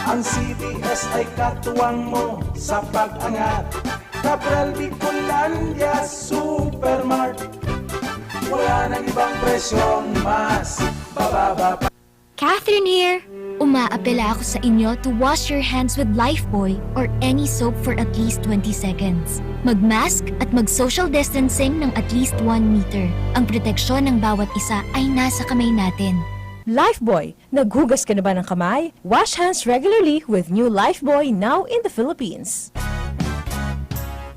Ang CBS ay katuwang mo sa pag-angat. Cabral Bicolandia Supermart. Wala nang ibang presyong mas bababa pa. Catherine here! Umaapela ako sa inyo to wash your hands with Lifebuoy or any soap for at least 20 seconds. Mag-mask at mag-social distancing ng at least 1 meter. Ang proteksyon ng bawat isa ay nasa kamay natin. Lifebuoy, naghugas ka na ba ng kamay? Wash hands regularly with new Lifebuoy now in the Philippines.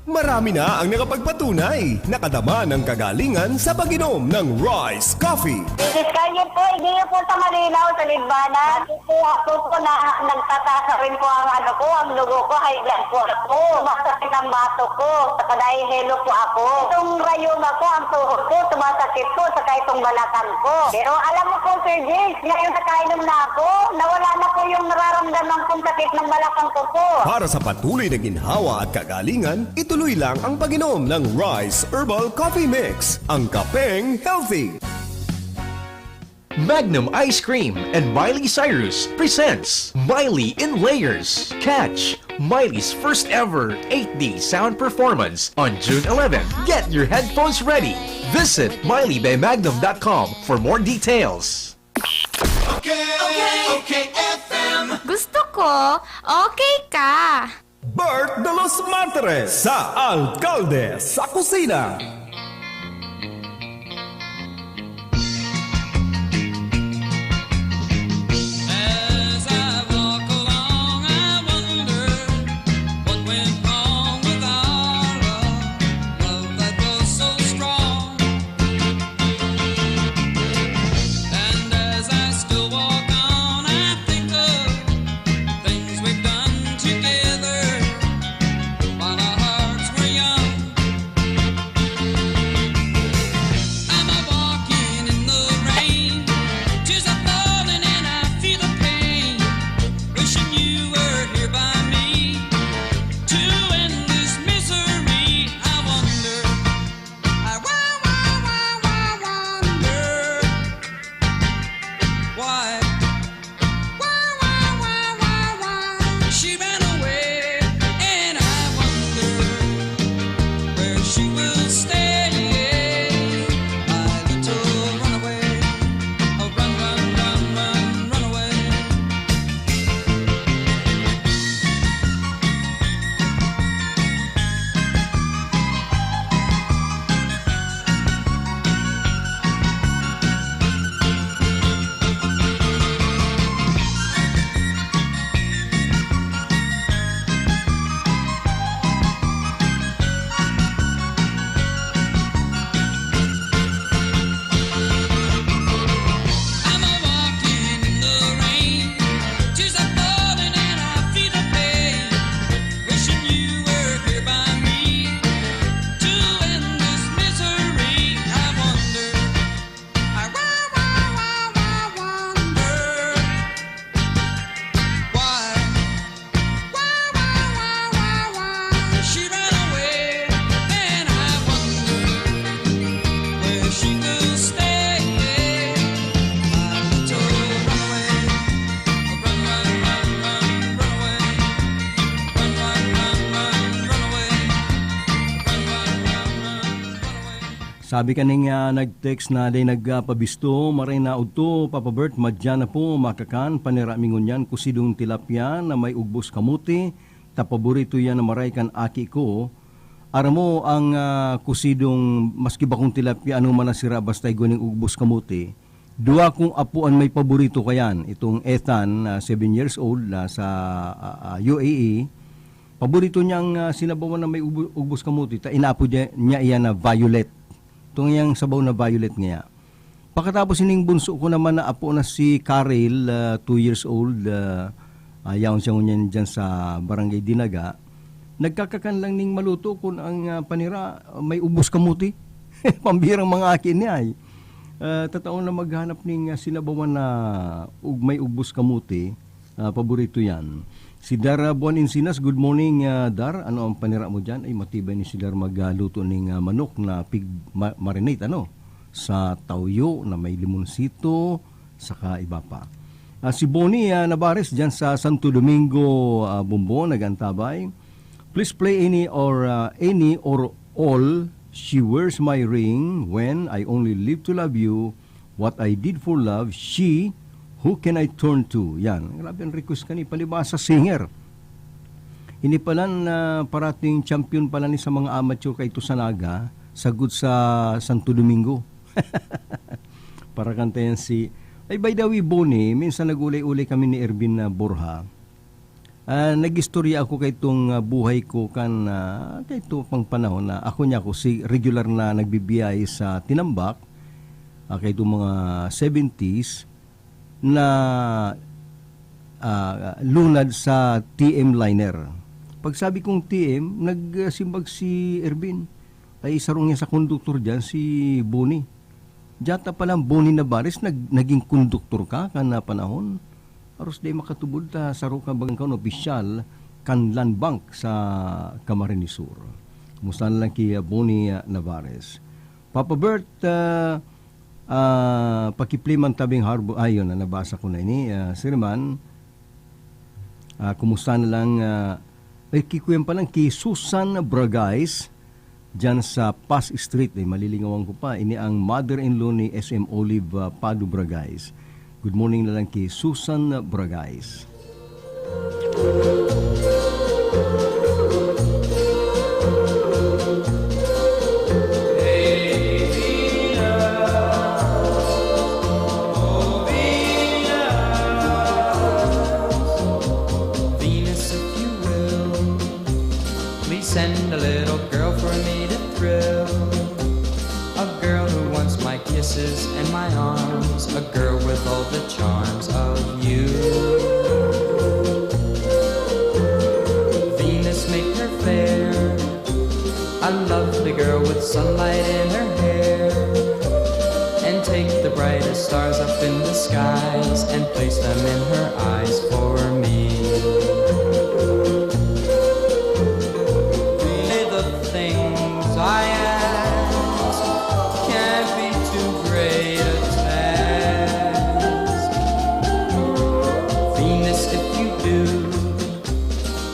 Marami na ang nakapagpatunay, nakadama ng kagalingan sa pag-inom ng Rice Coffee. Iskanyo po, hindi po sa Malinaw, sa Libbanan. Kukuha po na nagtatasa rin po ang ang lugo ko, high blood po ako. Masakit ang bato ko, saka dahihelo po ako. Itong rayuma ko, ang tuhod ko, sumasakit po, saka itong balakang ko. Pero alam mo po, Sir James, ngayon nakainom na ako, nawala na po yung nararamdaman kong sakit ng balakang ko po. Para sa patuloy na ginhawa at kagalingan, ituloy lang ang pag-inom ng Rice Herbal Coffee Mix, ang kapeng healthy. Magnum Ice Cream and Miley Cyrus presents Miley in Layers. Catch Miley's first ever 8D sound performance on June 11. Get your headphones ready. Visit MileyByMagnum.com for more details. Okay FM. Gusto ko, okay ka. Bert de los Martires sa Alcalde sa Kusina. Sabi kaning nag-text na day nagpabisto, maray na udto, Papa Bert, madya na po makakan, panira mingon yan, kusidong tilapia na may ugbos kamuti, tapaborito yan na maray kan aki ko. Ara mo ang kusidong, maski ba kung tilapia, anong manasira basta guning ugbos kamuti, dua kong apuan may paborito kayan, itong Ethan, 7 years old, sa UAE, paborito niyang sinabawan na may ugbos kamuti, inapo niya iyan na violet. Itong yung sabaw na violet nga. Pagkatapos ining bunso ko naman na apo na si Karel, 2 years old, ayaw siya ngunyan dyan sa Barangay Dinaga. Nagkakakan lang ning maluto kung ang panira may ubos kamuti. Pambirang mga akin niya ay. Tataon na maghanap ning sinabawan na may ubos kamuti. Paborito yan. Si Dar Buwan Encinas, good morning Dar. Ano ang panira mo dyan? Ay matibay ni si Dar magluto ng manok na pig marinate sa tauyo na may limonsito saka iba pa. Si Bonnie Navarez dyan sa Santo Domingo, Bumbo, nagantabay. Please play any or all She Wears My Ring, When I Only Live to Love You, What I Did for Love, She, Who Can I Turn To? Yan. Grabe ang request ka ni palibasa singer. Ini pala parating champion pala ni sa mga amateur kay Tusanaga, sagot sa Santo Domingo. Para kantayan si... Ay, by the way, Bonnie, minsan nag-ulay-ulay kami ni Ervin Borja. Nag-istorya ako kay itong buhay ko kay ito pang panahon na ako si regular na nagbibiyay sa Tinambak, kay itong mga 70s, na lunad sa TM liner. Pag sabi kong TM, nagsimbag si Ervin. Ay sarong niya sa konduktor dyan, si Bonnie. Diyata palang Bonnie Navarez, naging konduktor ka na panahon. Aros day makatubod ta saro ka bagang kaon opisyal Kanlan Bank sa Camarines Sur. Kumusta na lang kay Bonnie Navarez. Papa Bert, pakipliman tabing harbor, ayon na nabasa ko na ini. Sirman, kumusta na lang, kikuyan pa lang kay Susan Bragais, dyan sa Pas Street, malilingawan ko pa, ini ang mother-in-law ni SM Olive Padu Bragais. Good morning na lang kay Susan Bragais. send a little girl for me to thrill. A girl who wants my kisses and my arms. A girl with all the charms of you. Venus, make her fair. A lovely girl with sunlight in her hair. And take the brightest stars up in the skies and place them in her eyes for me. The things I ask can't be too great a task. Venus, if you do,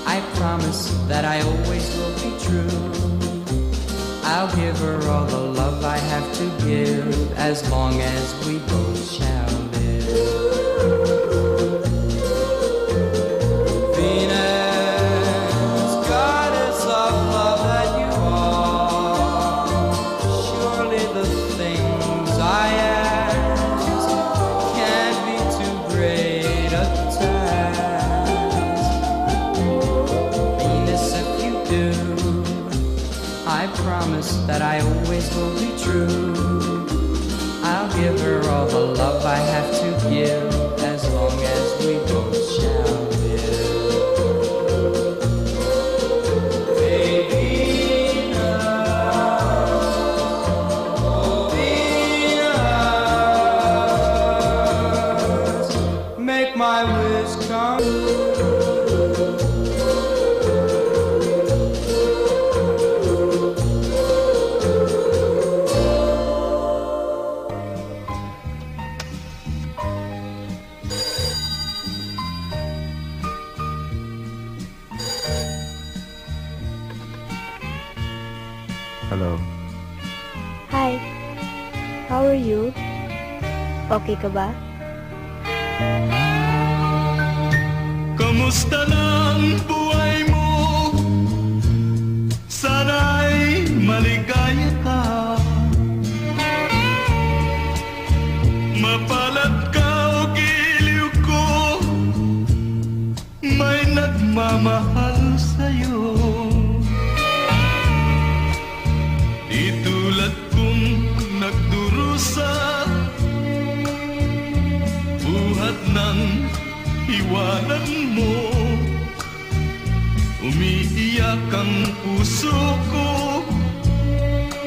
I promise that I always will be true. I'll give her all the love I have to give, as long as we both shall live. Venus, goddess of love that you are, surely the things I ask can't be too great a task. Venus, if you do, I promise that I always will be true. I'll give her all the love I have to give, as long as we both shall live. Venus, oh Venus, make my wish come true. Hello. Hi. How are you? Okay ka ba? Kamusta na ang buhay mo? Sana'y maligaya ka. Mapalad ka o giliw ko, may nagmamahal sa'yo. Di tulad kong nagdurusa, buhat ng iwanan mo. Umiiyak ang puso ko,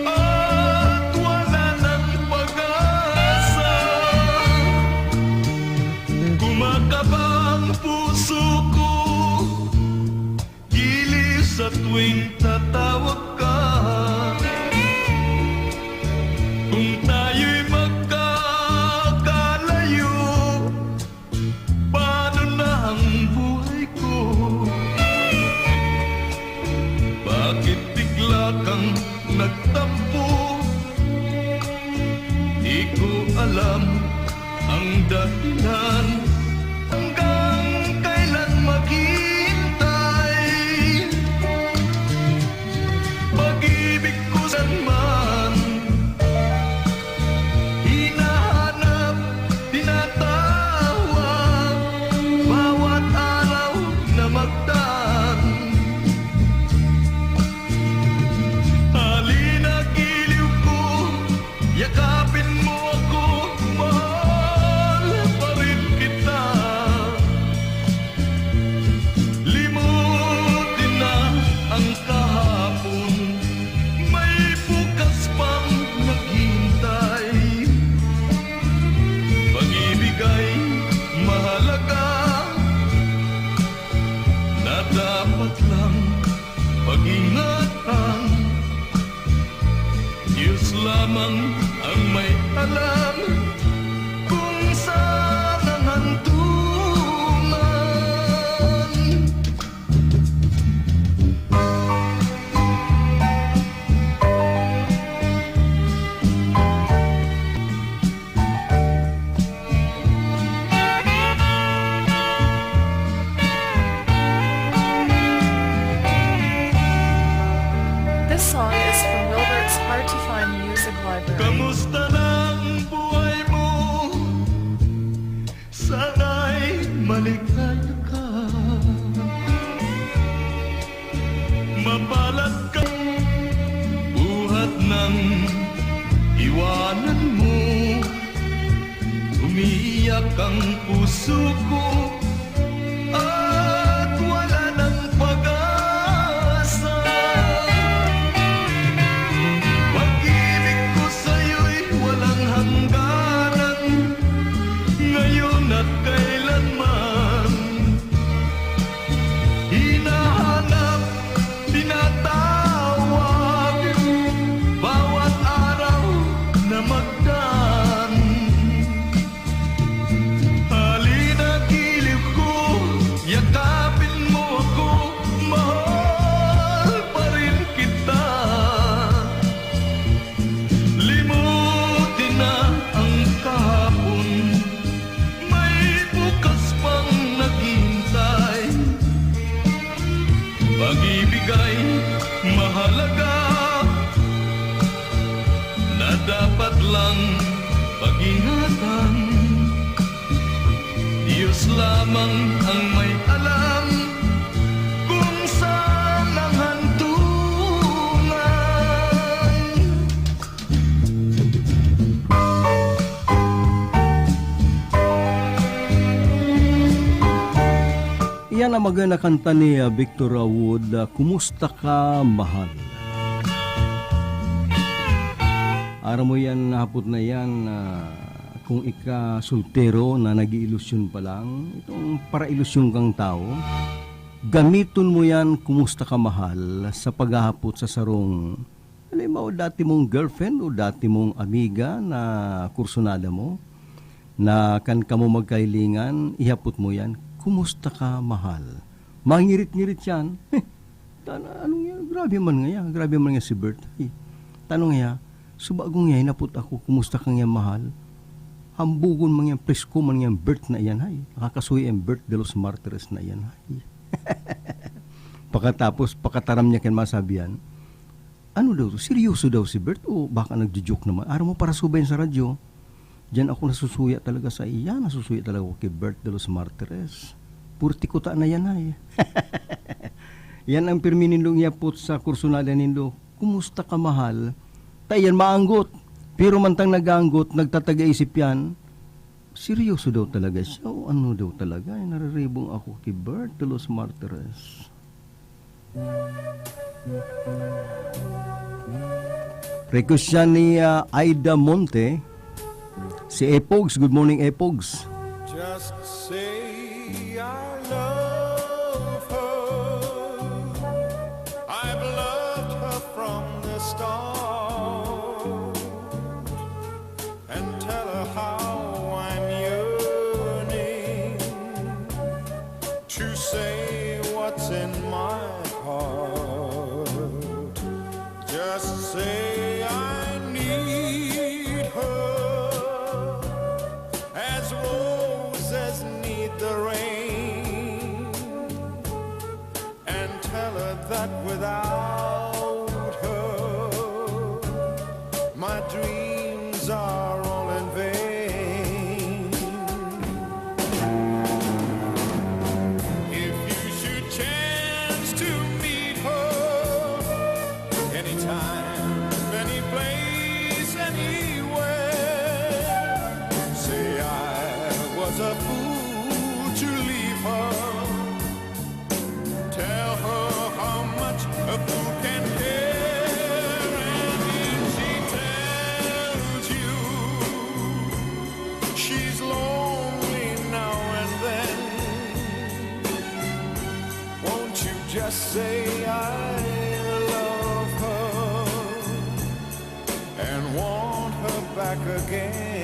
at wala ng pag-asa. Kumakaba ang puso ko, giliw sa tuwing tatawag ka. Kung tayo'y magkakalayo, paano na ang buhay ko? Bakit bigla kang nagtampo? Di ko alam ang dahilan. Hanggang kailan maghihintay? Pag-ibig ko saan man hinahanap, tinatawag, bawat araw na magdaan. Halina, giliw ko, yakapin mo ako, mahal pa rin kita. Limutin na ang kahapon, may bukas pang naghihintay. Pag-ibig ay mahalaga, na dapat lang pag-ingatan. Diyos lamang ang may alam kung saan ang hantungan. This song is from Wilbert's Hard to Find Music Library. Kamusta na ang buhay mo? Sana'y maligaya ka. Mapalad umiyak ang puso ko at wala ng pag-asa. Pag-ibig ko sa'yo'y walang hangganan, ngayon at kailanman. Hinahanap, tinatawag, bawat araw na magdaan. Halina giliw ko, yakapin mo ako, mahal pa rin kita. Limutin na ang kahapon, may bukas pang naghihintay. Pag-ibig ay mahalaga, na dapat lang pag-ingatan. Diyos lamang ang may alam kung saan ang hantungan. Yan ang maganda kanta ni Victor Wood, Kumusta Ka Mahal. Araw mo yan, hapot na yan, kung ika-sultero na nag-iilusyon pa lang, itong para-ilusyon kang tao, gamiton mo yan, Kumusta Ka Mahal, sa paghahapot sa sarong, alam mo, dati mong girlfriend o dati mong amiga na kursunada mo, na kan ka mo magkailingan, ihapot mo yan, Kumusta Ka Mahal. Mangirit-ngirit yan. Anong yan? Grabe man nga si Bert. Tanong nga, subagong nga, hinapot ako, kumusta ka nga mahal? Hambugon man yan, presko man yan, Bert na yan, hay. Nakakasuy ang Bert de los Martires na yan, hay. Pagkatapos, pakataram niya kan masabihan, ano daw, seryoso daw si Bert? O baka nagjo-joke naman? Araw mo para subayin sa radyo. Diyan ako nasusuya talaga sa iya. Nasusuya talaga ako kay Bert de los Martires. Purti ko ta na yan ay. Yan ang pirmi nindong yapot sa kursunada nindo. Kumusta ka mahal? Tayan maanggot. Pero mantang nag-aanggot, nagtataga-isip yan. Seryoso daw talaga siya. O ano daw talaga? Ay, nariribong ako kay Bert de los Martires. Request siya ni Aida Monte. Si Epogs, good morning Epogs. Just say I love her. I've loved her from the start. And tell her how I'm yearning to say what's in my heart. Just say I need her. As roses need the rain, and tell her that without her my dreams are all in vain. If you should chance to meet her anytime, any place, anywhere, say I was a fool to leave her. Tell her how much a fool can care. And if she tells you she's lonely now and then, won't you just say I love her and want her back again?